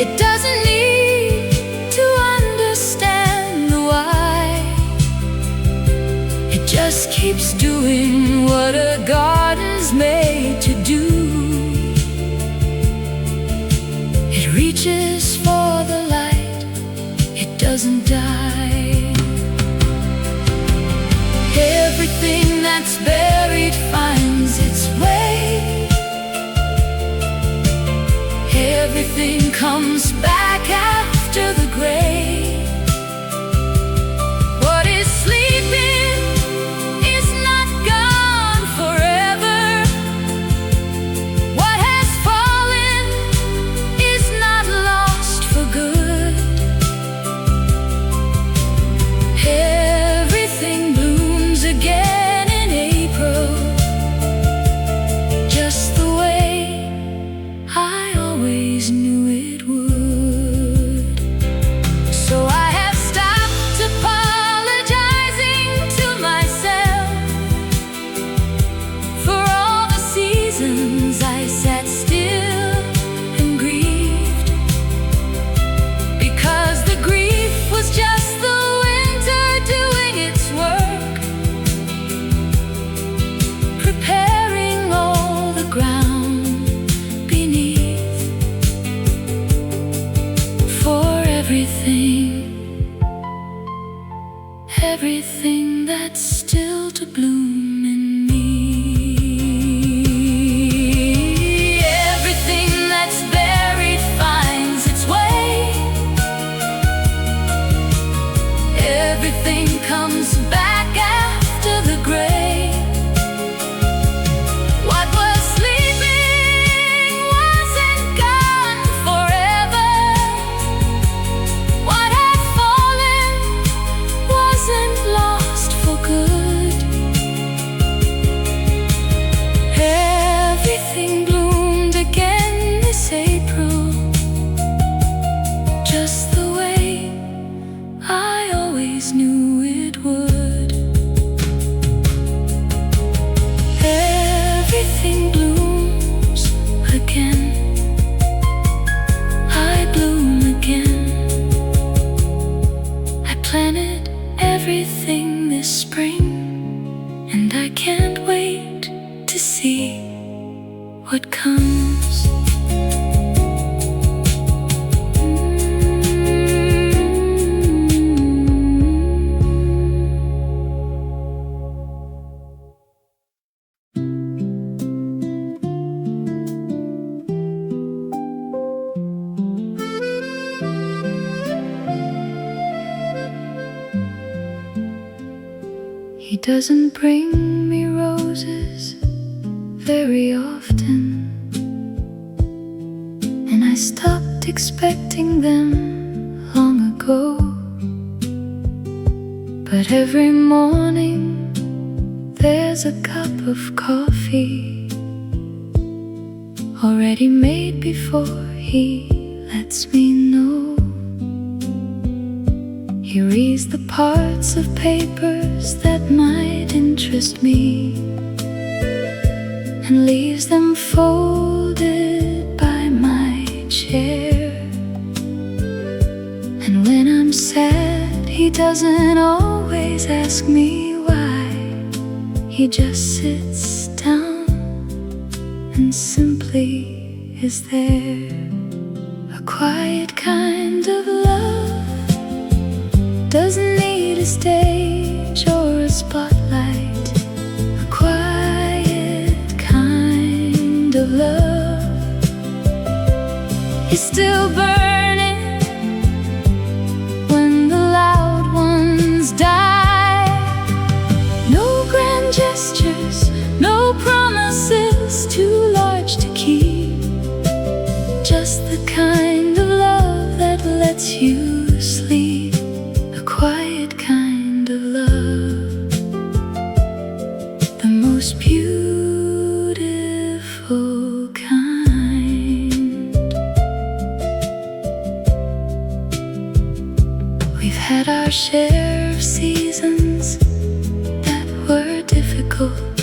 [SPEAKER 1] It doesn't need to understand the why. It just keeps doing what a garden's made to do. It reaches for the light, it doesn't die. Everything that's buried finds its way. Everything comes back after the gray. What is sleeping is not gone forever. What has fallen is not lost for good. Everything blooms again in April, just the way everything that's still to bloom in me. Everything that's buried finds its way. Everything comes back after the grave. What was sleeping wasn't gone forever. What had fallen wasn't lost for good. Everything bloomed again this April, just the way I always knew it would. Everything blooms again, I bloom again. I planted everything this spring, and I can't wait to see what comes. He doesn't bring me roses very often, and I stopped expecting them long ago. But every morning there's a cup of coffee already made before he lets me know. He reads the parts of papers that might interest me and leaves them folded by my chair. And when I'm sad, he doesn't always ask me why. He just sits down and simply is there. A quiet kind of love doesn't need a stage or a spotlight. A quiet kind of love is still burning when the loud ones die. No grand gestures, no promises too large to keep. Just the kind of love that lets you sleep. Quiet kind of love, the most beautiful kind. We've had our share of seasons that were difficult,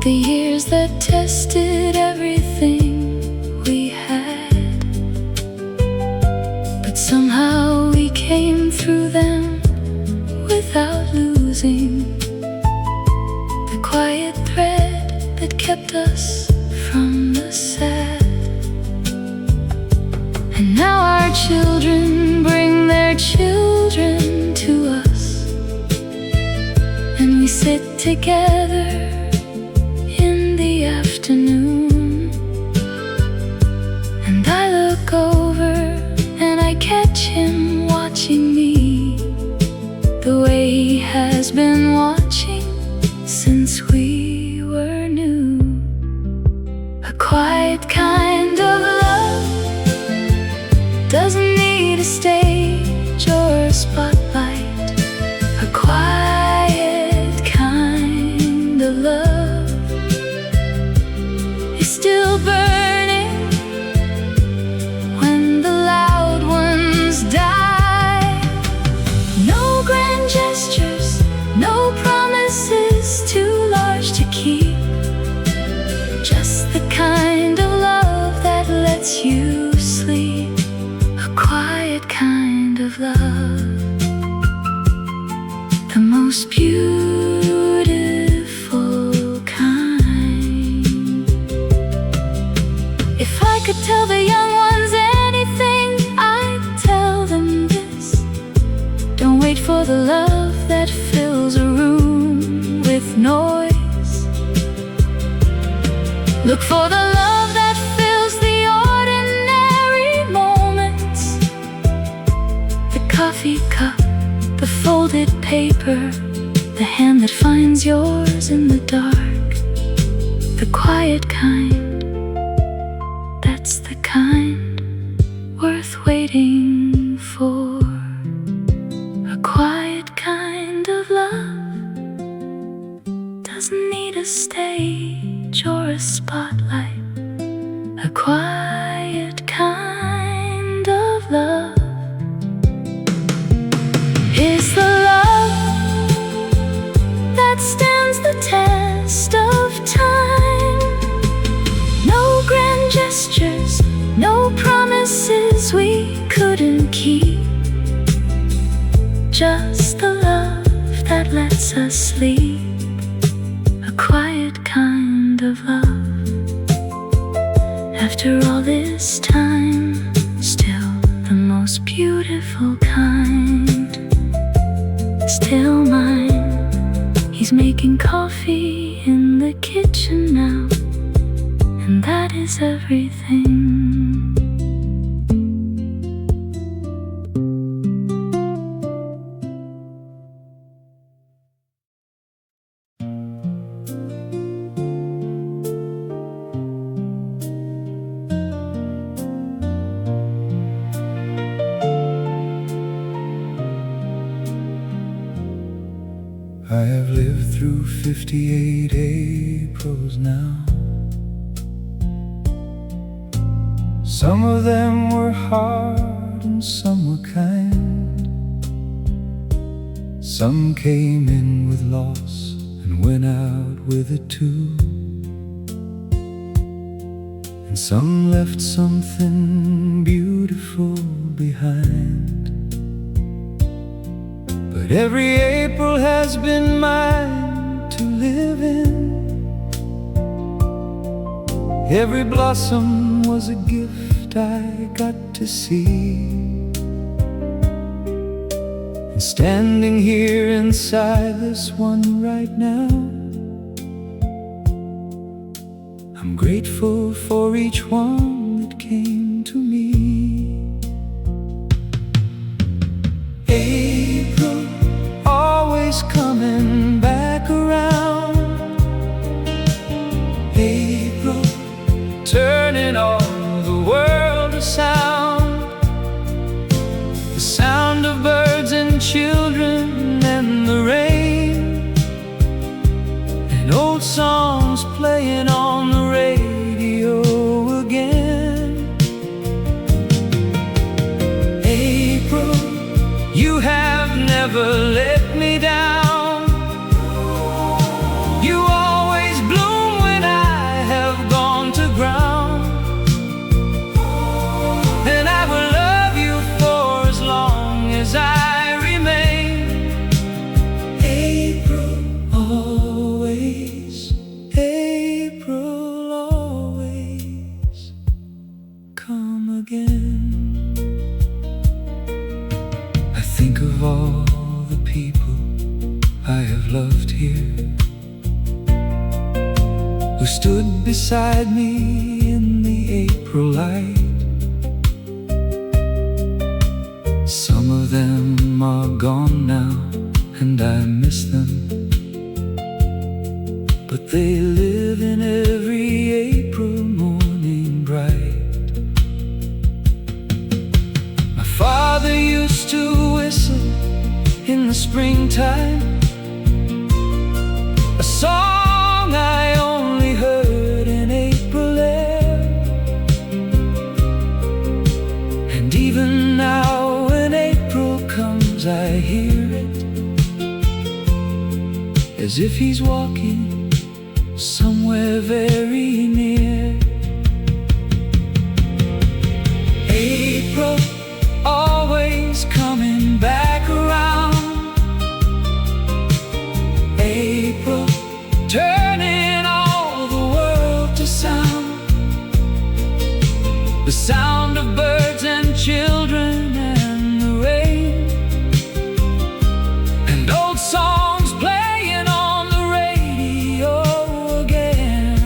[SPEAKER 1] the years that tested everything we had, but somehow we came through them without losing the quiet thread that kept us from the sad. And now our children bring their children to us, and we sit together in the afternoon, and I look over and I catch him watching me the way he has been watching since we were new. A quiet kind of love doesn't need a stage or a spotlight. A quiet kind of love is still burning when the loud ones die. No grand gestures, no promises too large to keep. Just the kind of love that lets you sleep. A quiet kind of love. folded paper, the hand that finds yours in the dark, the quiet kind, that's the kind worth waiting for. A quiet kind of love doesn't need a stage or a spotlight. A quiet kind of love is the love that stands the test of time. No grand gestures, no promises we couldn't keep, just the love that lets us sleep. A quiet kind of love. After all this time, still the most beautiful kind, still mine. He's making coffee in the kitchen now, and that is everything.
[SPEAKER 2] I have lived through 58 Aprils now. Some of them were hard and some were kind. Some came in with loss and went out with it too. And some left something beautiful behind. But every April has been mine to live in. Every blossom was a gift I got to see. And standing here inside this one right now, I'm grateful for each one that came to me. April, always coming back around. April, turning all the world to sound. The sound of birds and children and the rain, and old songs playing on the radio again. April, you have never let me down. You always bloom when I have gone to ground. And I will love you for as long as I remain. April, always. April, always. Come again. I think of all the people I have loved here, who stood beside me in the April light. Some of them are gone now, and I miss them, but they live in every April morning bright. My father used to whistle in the springtime, a song I only heard in April air. And even now when April comes, I hear it, as if he's walking somewhere very near. April, always coming back around. April, turning all the world to sound. The sound of birds and children and the rain, and old songs playing on the radio again.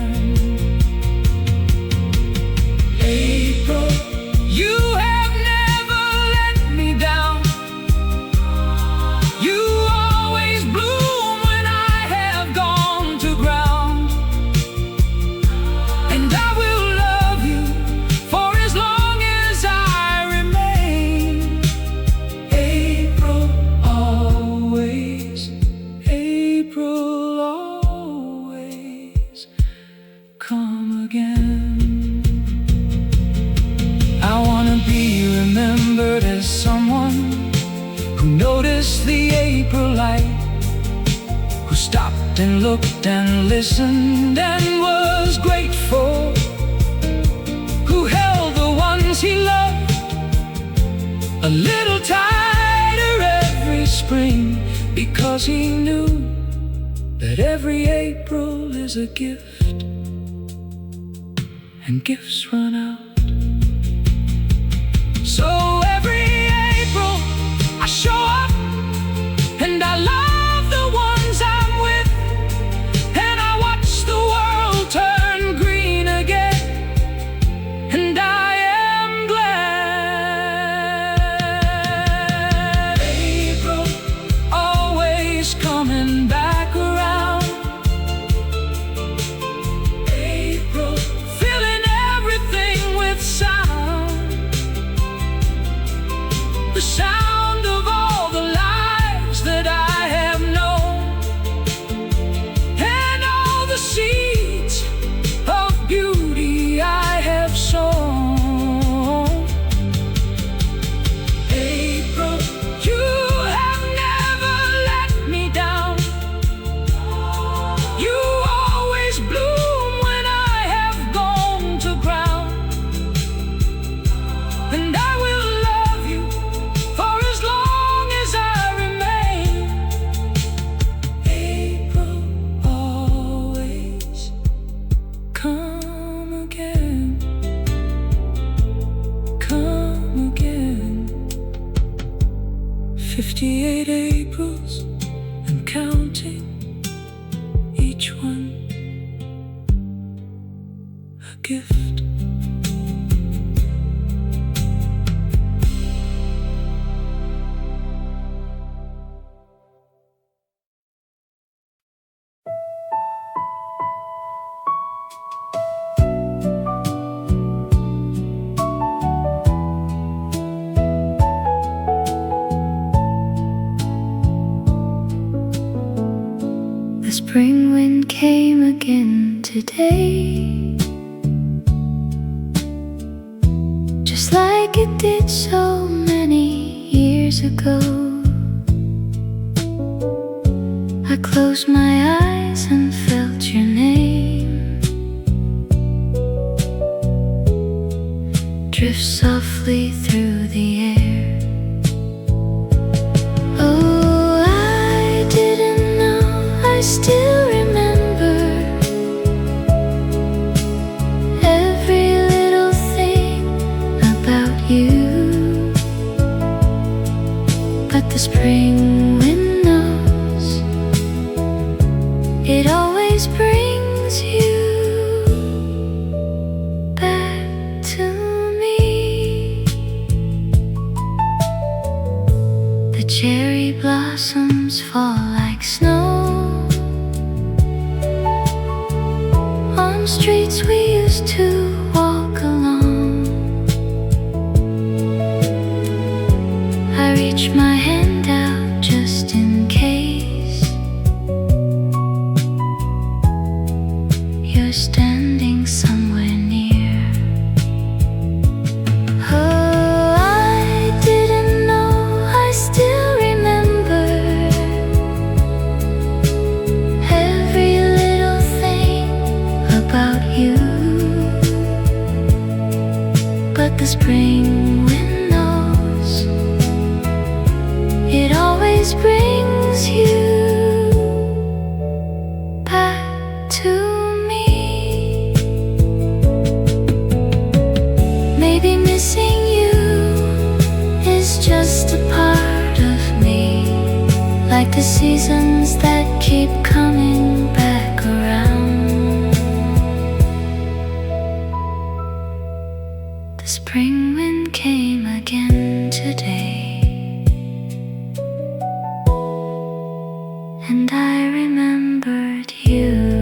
[SPEAKER 2] stopped and looked and listened and was grateful, who held the ones he loved a little tighter every spring, because he knew that every April is a gift, and gifts run out. So every April I show up and I love the ones I'm with, and I watch the world turn green again, and I am glad. April always coming back around. April filling everything with sound, the sound of all the lives that I have known, and all the seeds of beauty I have sown. April, you have never let me down. You always bloom when I have gone to ground, and I will love you for as long as I remain. April always come again, come again. 58 Aprils and counting, each one a gift.
[SPEAKER 1] The spring wind came again today, just like it did so many years ago. I closed my eyes and felt your name drift softly through the air. Oh, I didn't know, I still remember every little thing about you. But the spring wind knows, it always brings you back to me. The cherry blossoms fall like snow on streets we used to walk alone. I reach my hand out just in case you're standing somewhere near. Oh, I didn't know, I still remember every little thing about you. But the spring wind knows, it always brings you back to me. Maybe missing you is just a part of me, like the seasons that keep coming back around. The spring wind came again today, and I remembered you.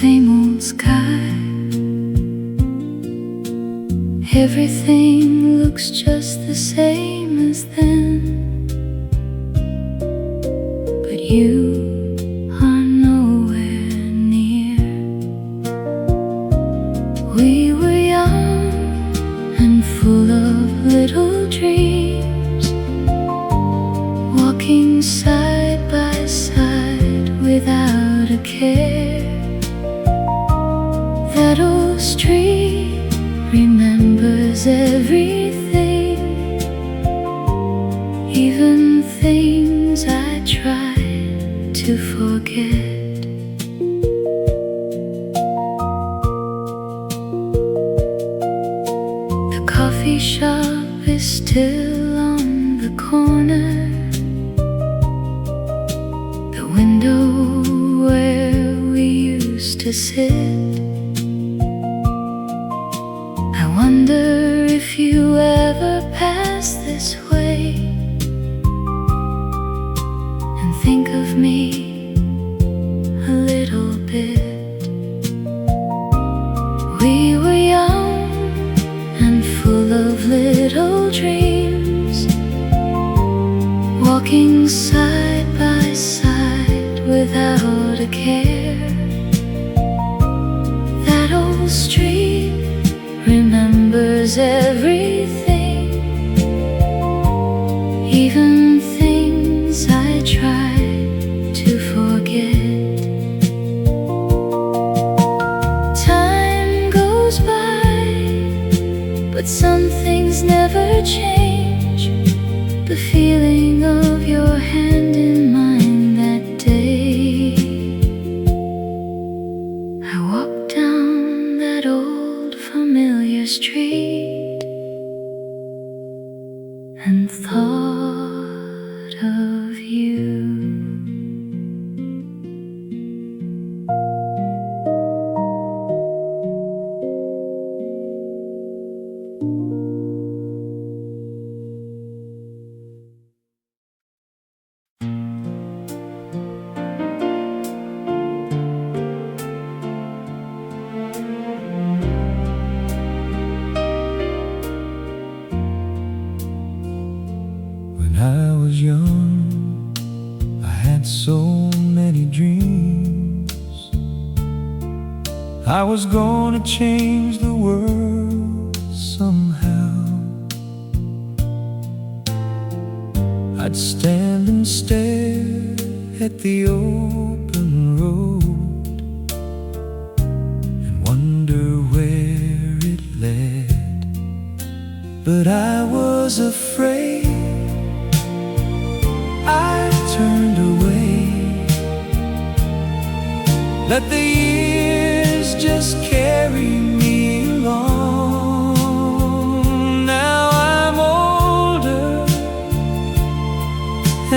[SPEAKER 1] same old sky. Everything looks just the same as then, but you are nowhere near. We were young and full of little dreams, walking side by side without a care. That old street remembers everything, even things I tried to forget. The coffee shop is still on the corner, the window where we used to sit. I wonder if you ever pass this way and think of me a little bit. We were young and full of little dreams, walking side by side without a care. That old street remembers everything, even things I tried to forget. Time goes by, but some things never change. The feeling of your hand in mine that day. I walked down that old familiar street and thought of you.
[SPEAKER 2] When I was young, I had so many dreams. I was gonna change the world somehow. I'd stand and stare at the open road and wonder where it led. But I was afraid. I turned away, let the years just carry me along. Now I'm older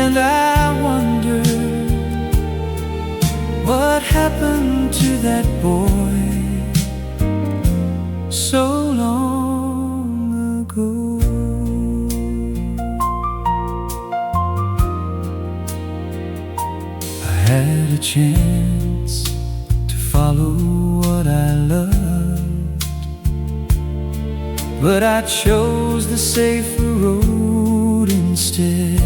[SPEAKER 2] and I wonder what happened to that boy so long ago. Had a chance to follow what I loved, but I chose the safer road instead,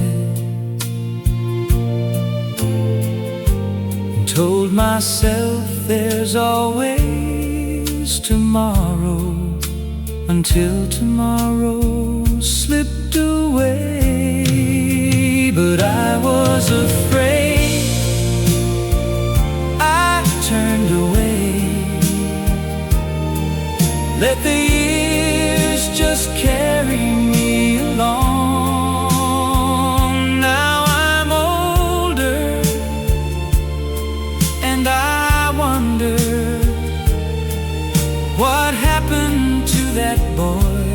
[SPEAKER 2] and told myself there's always tomorrow, until tomorrow slipped away. But I was afraid. Turned away, let the years just carry me along. Now I'm older and I wonder what happened to that boy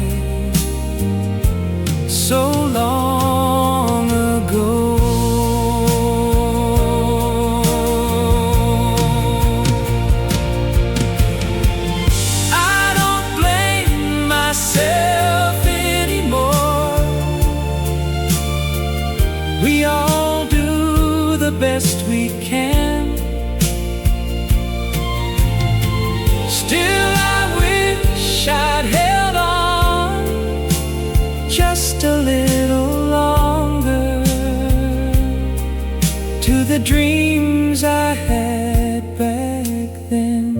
[SPEAKER 2] so long ago. We all do the best we can. Still I wish I'd held on just a little longer to the dreams I had back then.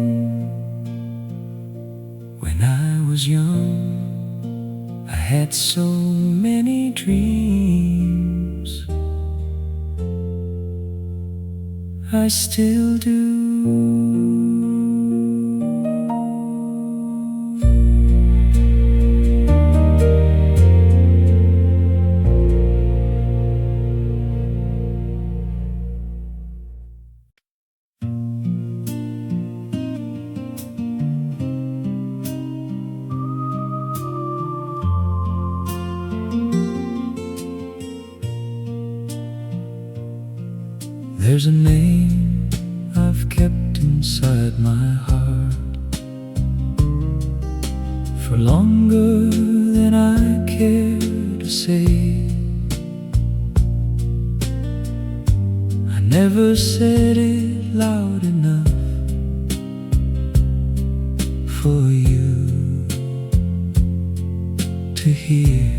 [SPEAKER 2] When I was young, I had so many dreams. I still do. There's a name I've kept inside my heart for longer than I care to say. I never said it loud enough for you to hear.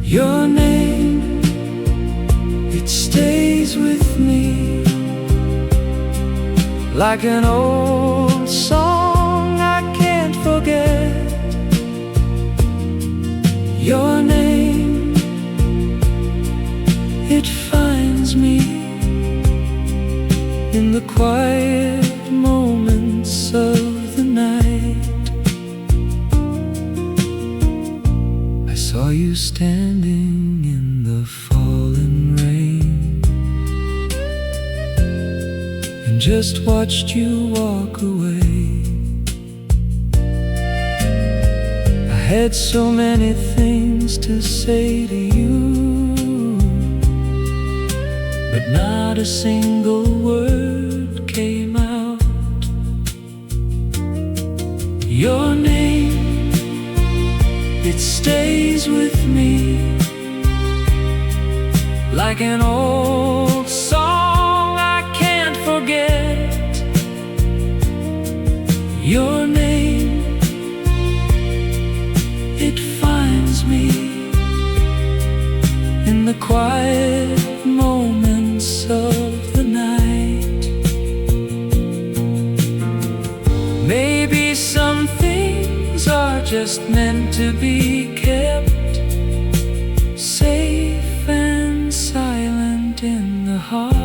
[SPEAKER 2] Your name, it stays with me like an old song I can't forget. Your name, it finds me in the quiet moments of the night. I saw you standing in the falling rain and just watched you walk away. I had so many things to say to you, but not a single word came out. Your name, it stays with me like an old song I can't forget. Your name, it finds me in the quiet moments of the night. Maybe some things are just meant to be kept safe and silent in the heart.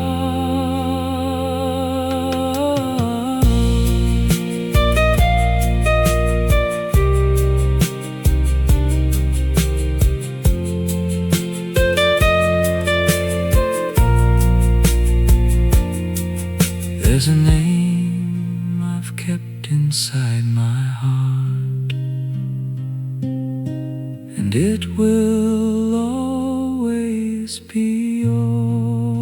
[SPEAKER 2] There's a name I've kept inside my heart, and it will always be yours.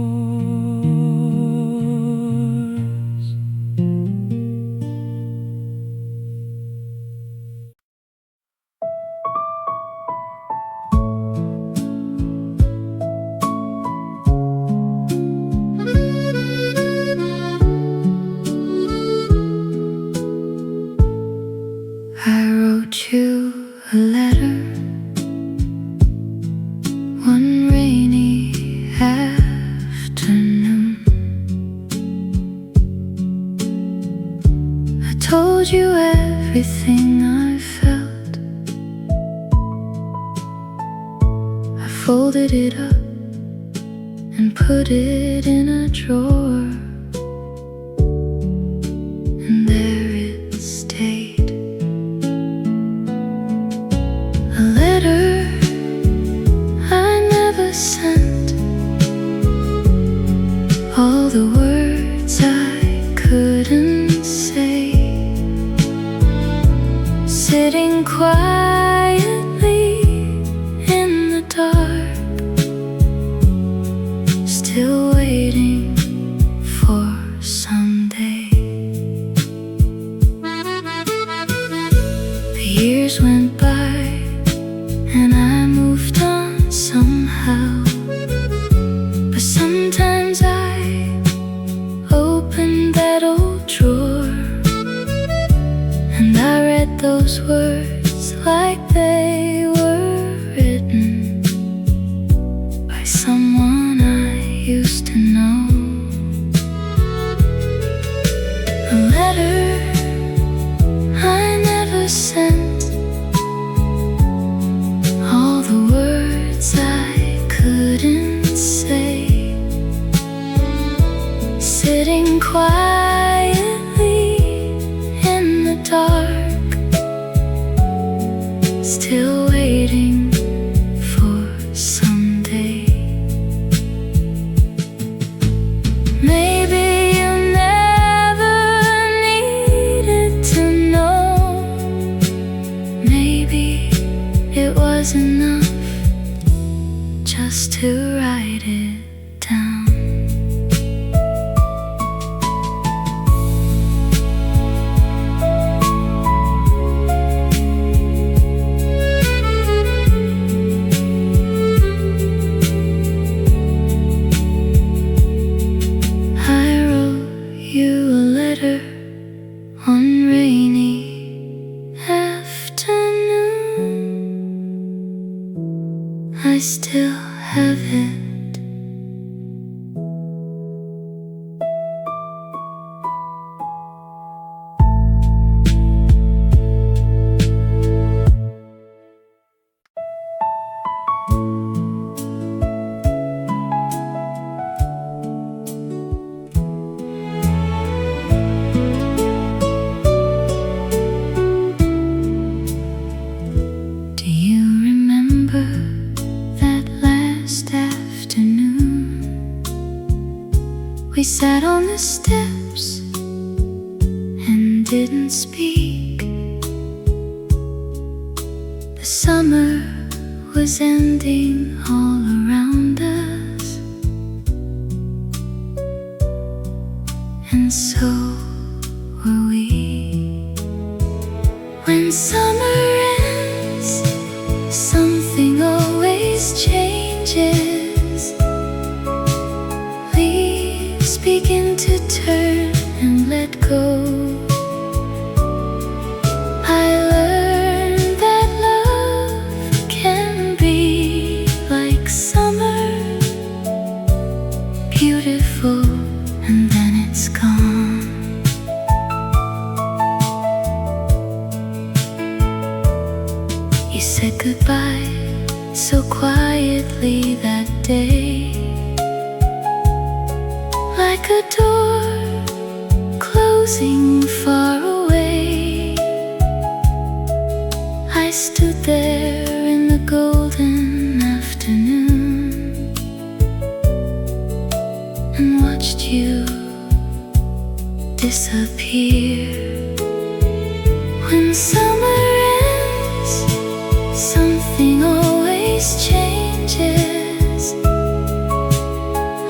[SPEAKER 1] I wrote you a letter one rainy afternoon. I told you everything I felt. I folded it up and put it in a drawer, and there it stayed. A letter I never sent, all the words I couldn't say, sitting quietly in the dark, still waiting those words like they were written by someone I used to know. A letter I never sent, all the words I couldn't say, sitting quietly in the dark, still waiting for someday. Maybe you never needed to know. Maybe it was enough just to write it down. I wrote you a letter one rainy afternoon. I still have it. Do you remember that last afternoon? We sat on the steps and didn't speak. The summer was ending all around us, and so were we. When summer ends, something always changes. Leaves begin to turn and let go. I learned that love can be like summer, beautiful, and then it's gone. You said goodbye so quietly that day, like a door closing far away. I stood there in the golden afternoon and watched you disappear. When summer ends, something always changes.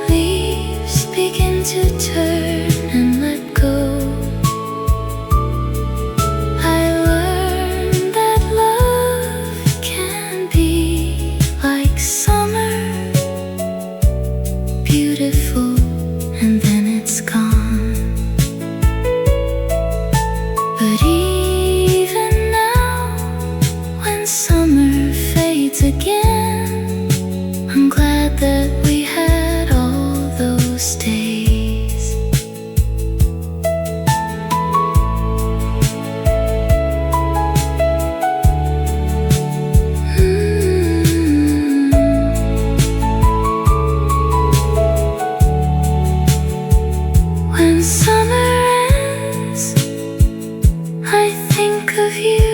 [SPEAKER 1] Leaves begin to turn and let go. I learned that love can be like summer, beautiful, and then it's gone. But even now, when summer fades again, I'm glad that we had all those days. When summer ends, I think of you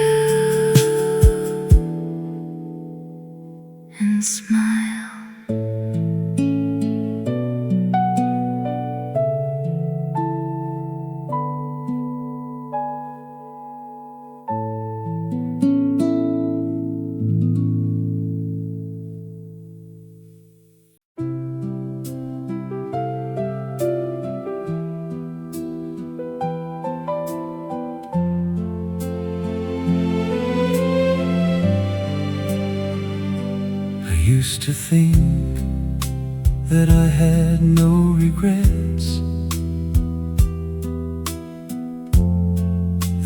[SPEAKER 1] and smile.
[SPEAKER 2] Used to think that I had no regrets,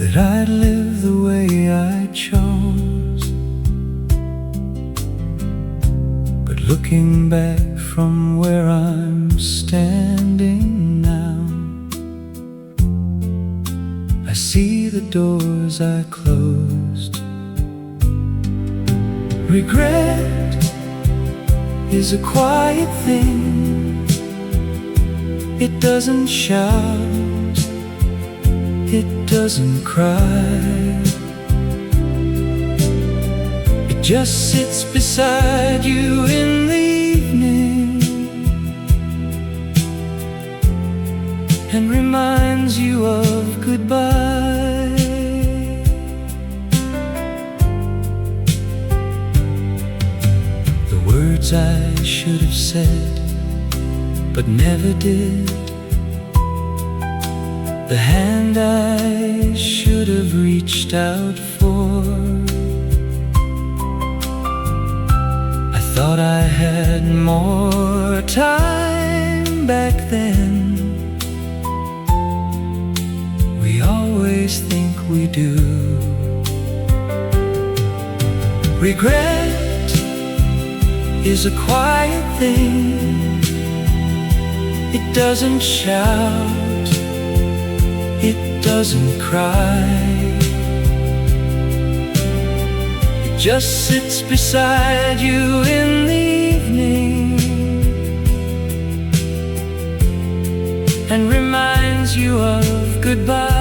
[SPEAKER 2] that I'd live the way I chose. But looking back from where I'm standing now, I see the doors I closed. Regret is a quiet thing. It doesn't shout, it doesn't cry. It just sits beside you in the evening and reminds you of goodbye. The words I should have said but never did, the hand I should have reached out for. I thought I had more time back then. We always think we do. Regret is a quiet thing. It doesn't shout, it doesn't cry. It just sits beside you in the evening and reminds you of goodbye.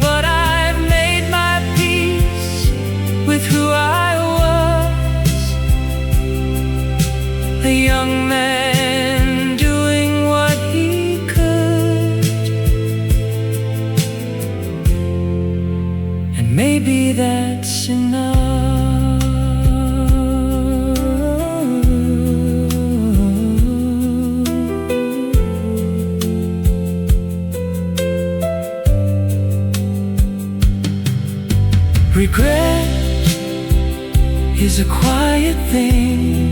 [SPEAKER 2] But I've made my peace with who I was, a young man doing what he could. And maybe that's enough. Regret is a quiet thing.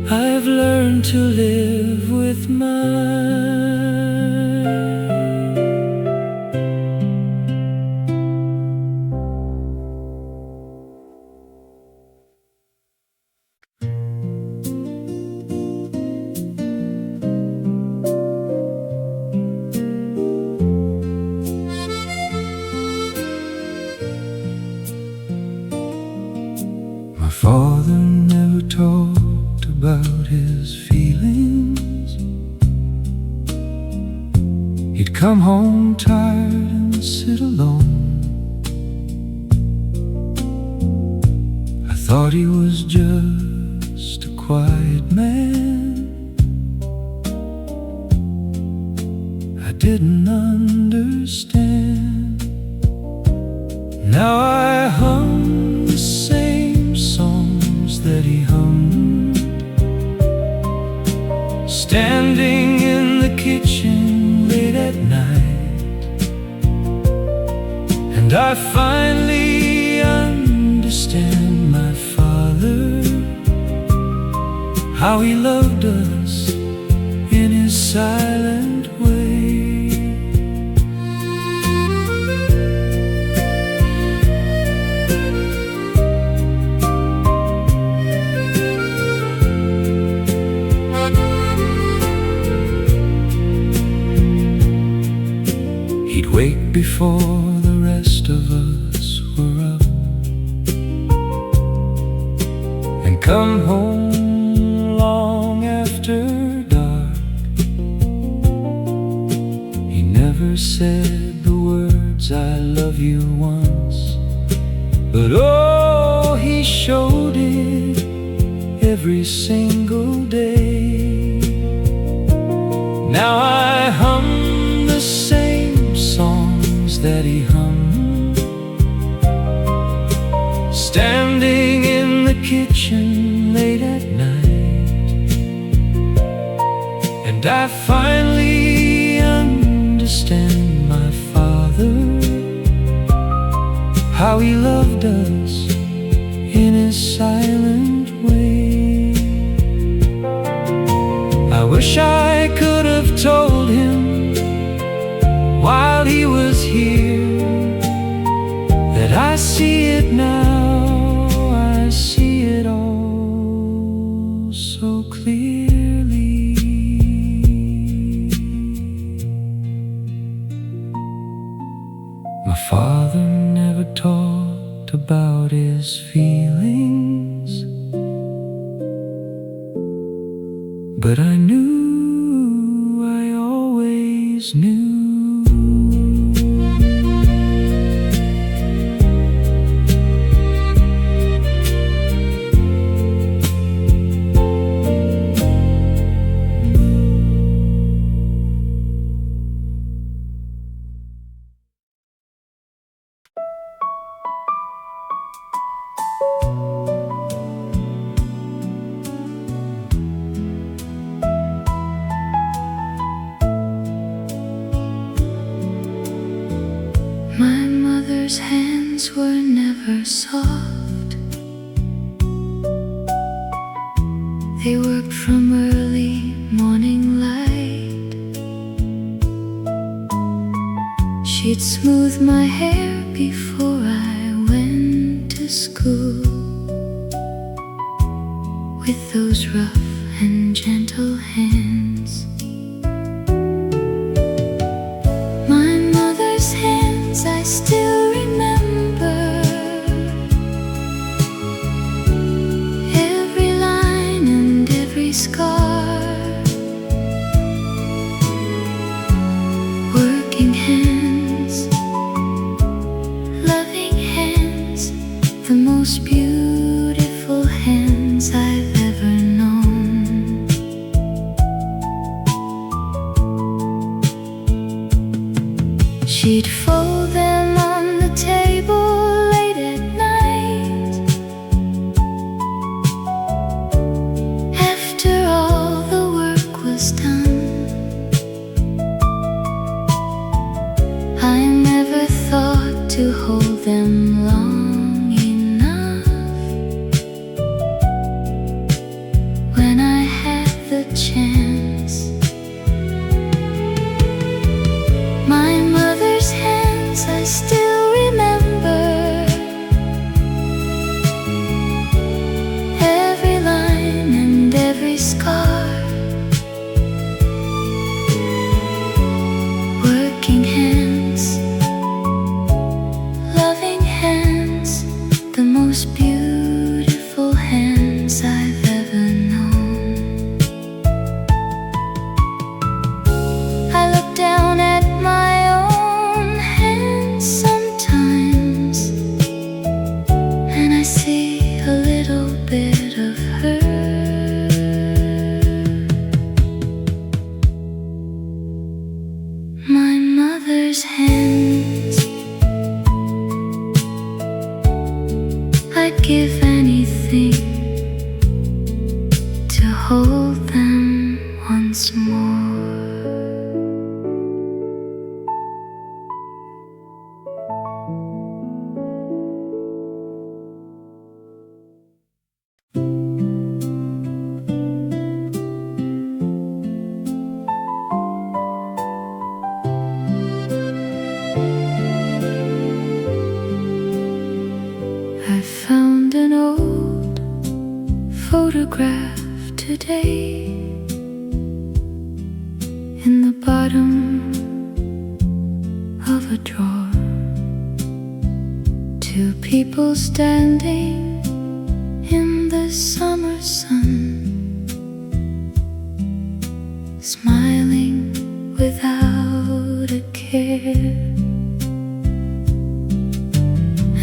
[SPEAKER 2] I've learned to live with mine. My father never talked about his feelings. He'd come home tired and sit alone. I thought he was just a quiet man. I didn't understand. Now I hum the same songs that he hummed, standing in the kitchen late at night. And I finally understand my father, how he loved us in his silent way. He'd wake before the rest of us were up and come home long after dark. He never said the words "I love you" once, but oh, he showed it every single day. Now I hum the same songs that he hummed, standing in the kitchen late at night. And I finally understand my father, how he loved us in his silent way. I wish I could have clearly. My father never talked about his feelings, but I knew, I always knew.
[SPEAKER 1] My mother's hands were never soft. They worked from early morning light. She'd smooth my hair before I went to school with those rough and gentle hands. My mother's hands I still remember, every line and every scar. Working hands, loving hands, the most beautiful hands I've ever known. She'd fold them on the table late at night, after all the work was done. I never thought to hold them long enough. When I had the chance, my mother's hands I still remember, every line and every scar. Working hands, loving hands, the most beautiful hands I've ever known. I look down at my own hands sometimes, and I see a little bit of her. My mother's hands, I'd give anything to hold them once more. I found an old photograph today in the bottom of a drawer. Two people standing in the summer sun, smiling without a care.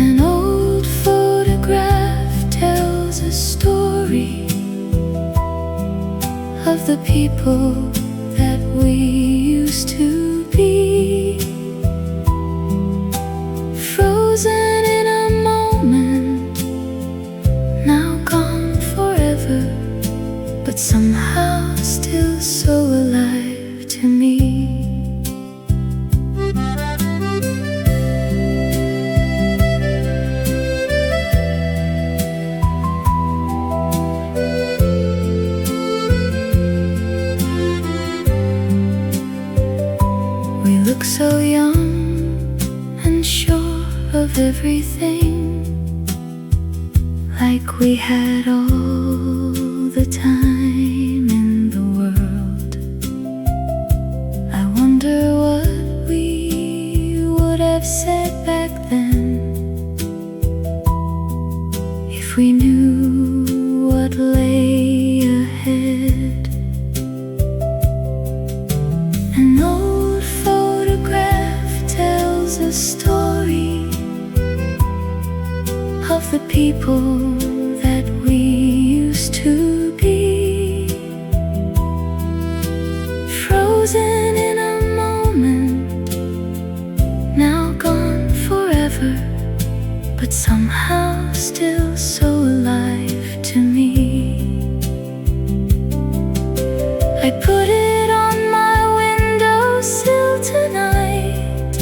[SPEAKER 1] An old photograph tells a story of the people that we used to be, frozen in a moment, now gone forever, but somehow still so alive to me. We look so young and sure of everything, like we had all the time. of the people that we used to be, frozen in a moment, now gone forever, but somehow still so alive to me. I put it on my windowsill tonight,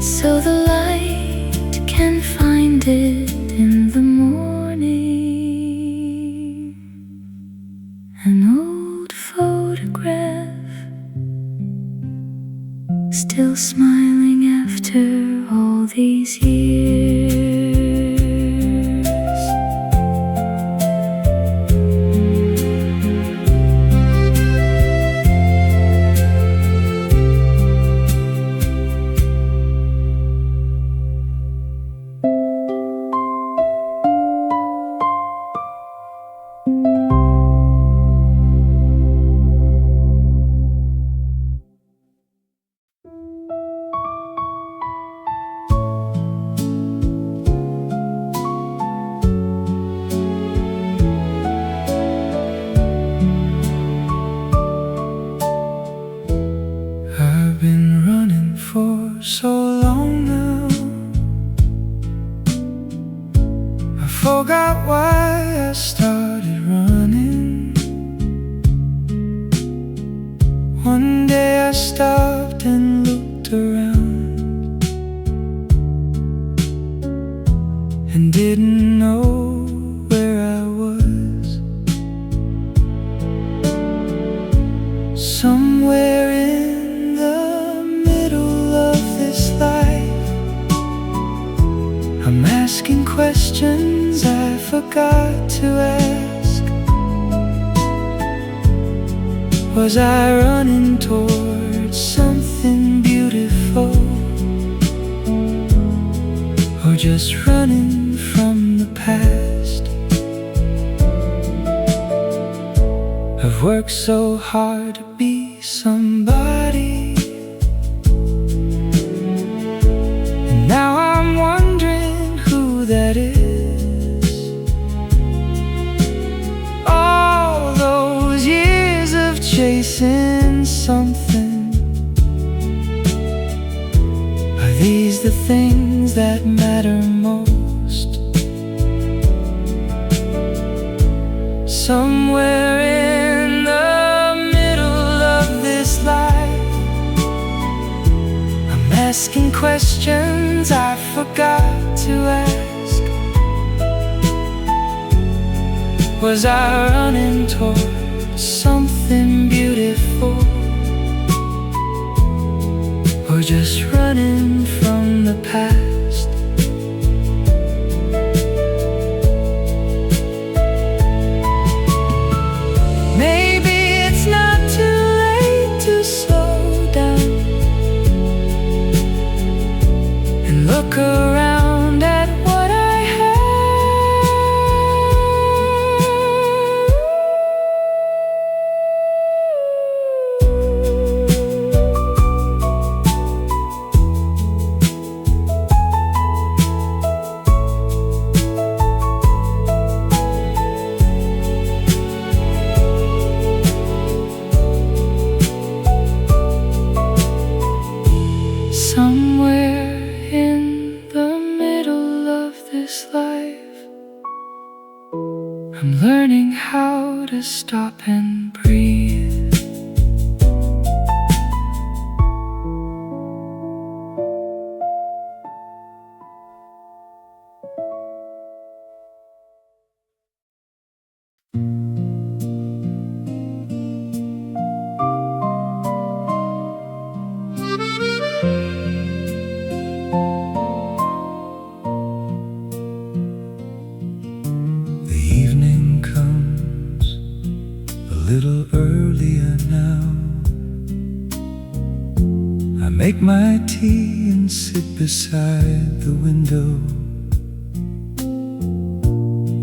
[SPEAKER 1] so the light can find it in the morning. An old photograph, still smiling after all these years.
[SPEAKER 2] I've been running for so long now, I forgot why I started running. One day I stopped and looked around and didn't know where I was. Somewhere in the middle of this life, I'm asking questions I forgot to ask. Was I running towards something beautiful, or just running from the past? I've worked so hard to be somebody, and now I'm wondering who that is. All those years of chasing something, are these the things that matter most? Somewhere in the middle of this life, I'm asking questions I forgot to ask. Was I running towards something beautiful, or just running from the past? Maybe it's not too late to slow down and look around at what I have. Somewhere in the middle of this life, I'm learning how to stop and breathe. The evening comes a little earlier now. I make my tea and sit beside the window.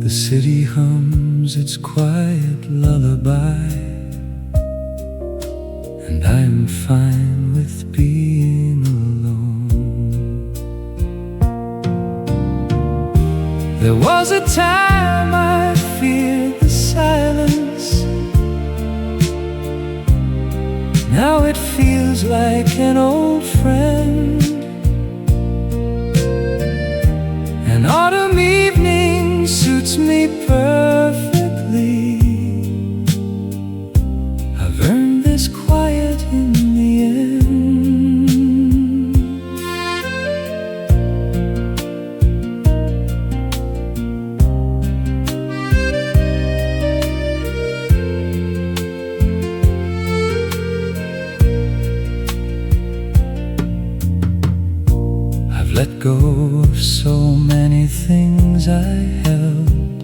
[SPEAKER 2] The city hums its quiet lullaby, and I'm fine with being alone. time I feared the silence. Now it feels like an old friend. An autumn evening suits me perfectly. I've earned this quiet in the end. I've let go of so many things I held,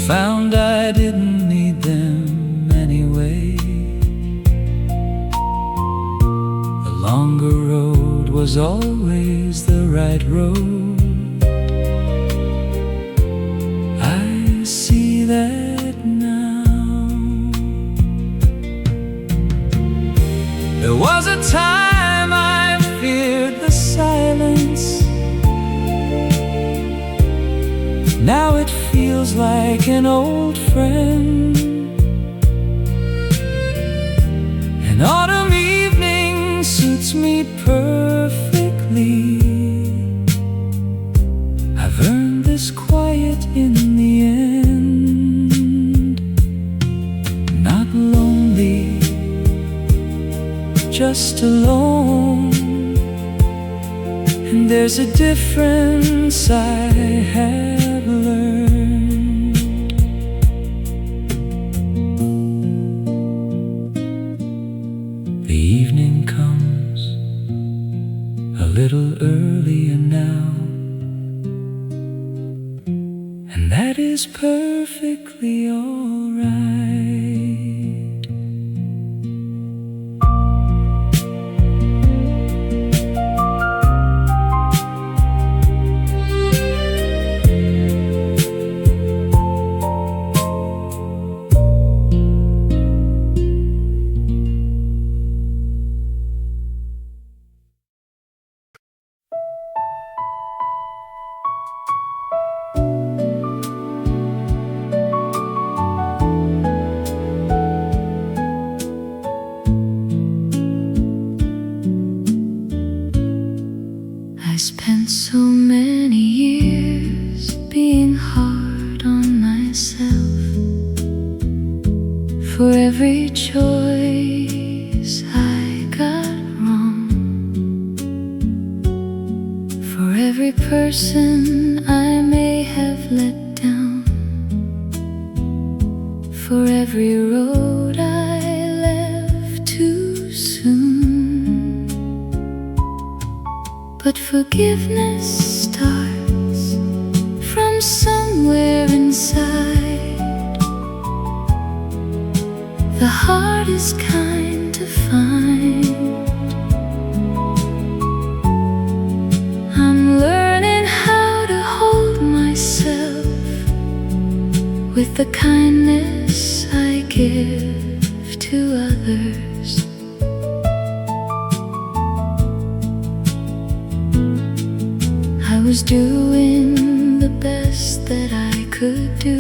[SPEAKER 2] found I didn't need them anyway. The longer road was always the right road. I see that now. There was a time I feared the silence. Now it feels like an old friend. An autumn evening suits me perfectly. I've earned this quiet in the end. Not lonely, just alone. And there's a difference I have learned. The evening comes a little earlier now, and that is perfectly all right.
[SPEAKER 1] I spent so many years being hard on myself. For every choice I got wrong, for every person I may have let down, for every road I left too soon. But forgiveness starts from somewhere inside. The hardest kind to find. I'm learning how to hold myself with the kindness I give to others. I was doing the best that I could do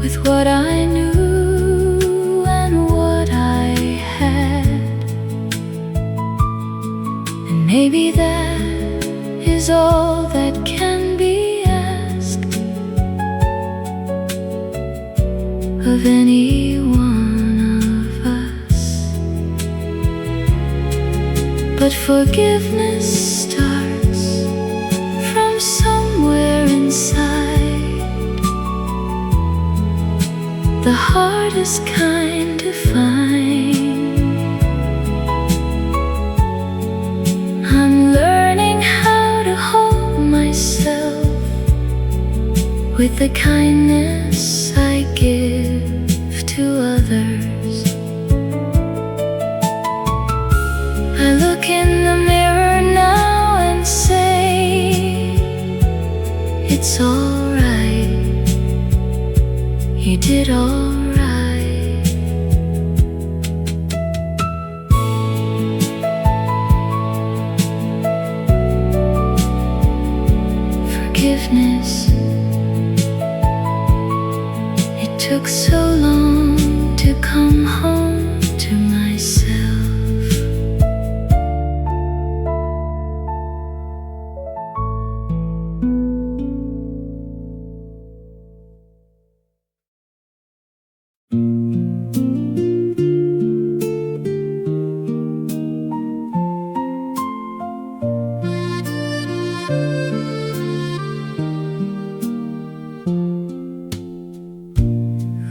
[SPEAKER 1] with what I knew and what I had. And maybe that is all that can be asked of any one of us. But forgiveness starts from somewhere inside. The hardest kind to find. I'm learning how to hold myself with the kindness I give to others. I look in the mirror now and say, it's alright, you did alright. took so long to come home to myself.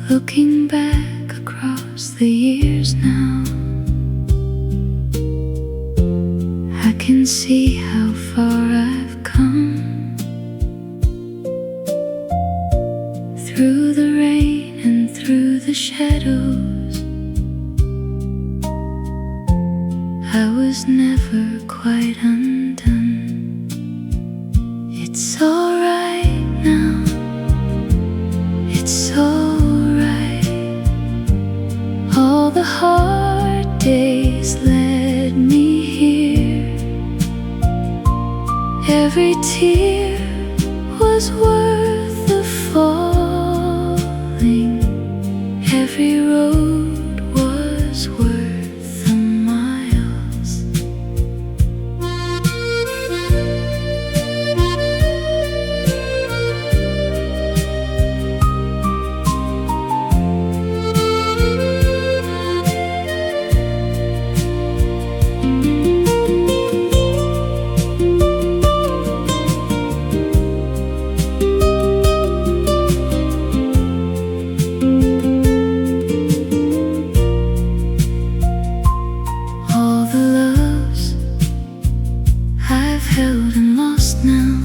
[SPEAKER 1] Looking back across the years now, I can see how far I've come. Through the rain and through the shadows, I was never quite undone. It's alright now, it's alright. All the hard days led me here. Every tear was worth the falling. Every road was worth the miles. Held and lost now,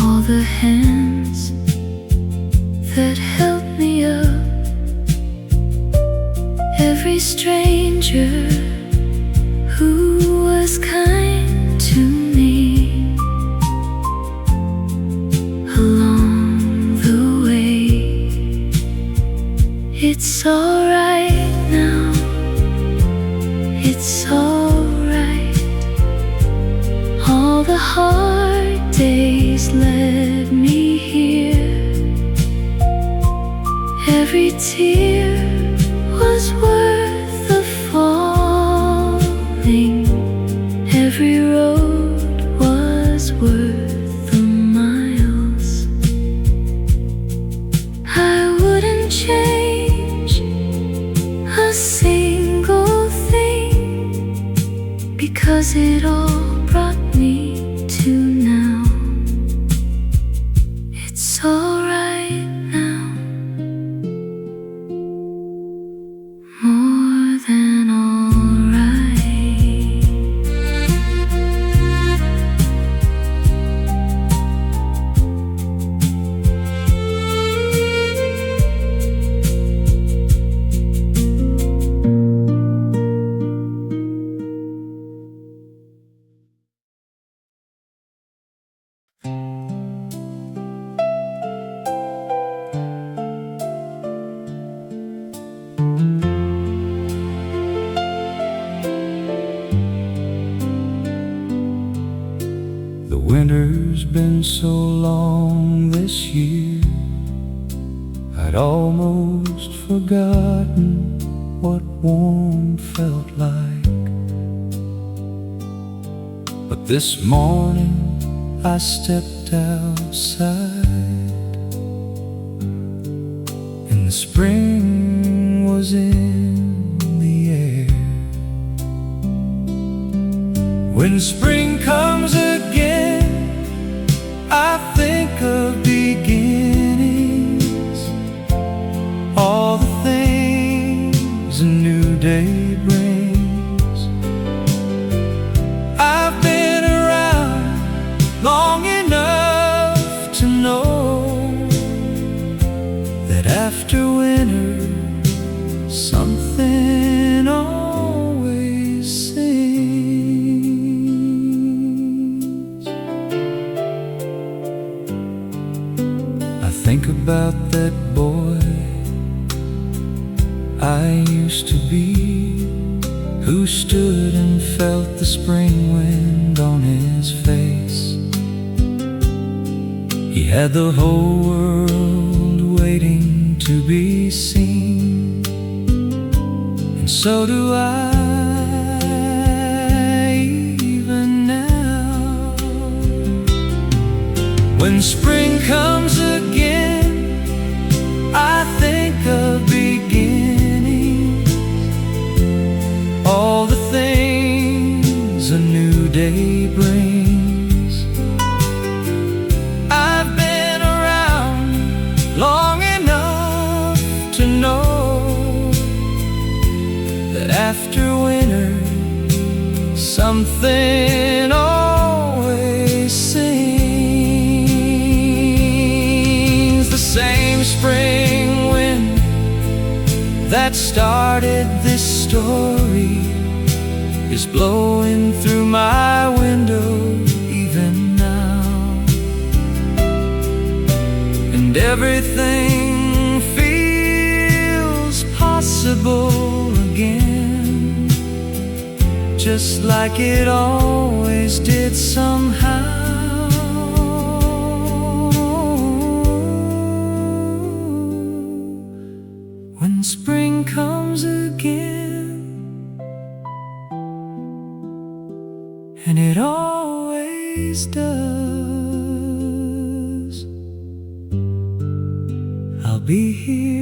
[SPEAKER 1] all the hands that held me up, every stranger who was kind to me along the way. It's alright now, it's alright. All the hard days led me here. Every tear was worth the falling. Every road was worth the miles. I wouldn't change a single thing, because it all brought me to now. It's alright now, more than alright.
[SPEAKER 2] The winter's been so long this year, I'd almost forgotten what warm felt like. But this morning I stepped outside, and the spring was in the air. When spring comes again, I think of beginnings, all the things a new day brings. I've been around long enough to know that after winter something always sings. I think about that boy I used to be, who stood and felt the spring wind on his face. He had the whole world waiting seen, and so do I. Even now, when spring comes again, I think of beginnings, all the things a new day brings. I've been around long enough to know that after winter something always sings. The same spring wind that started this story is blowing through my window even now, and everything feels possible again, just like it always did somehow. When spring comes again, and it always does, I'll be here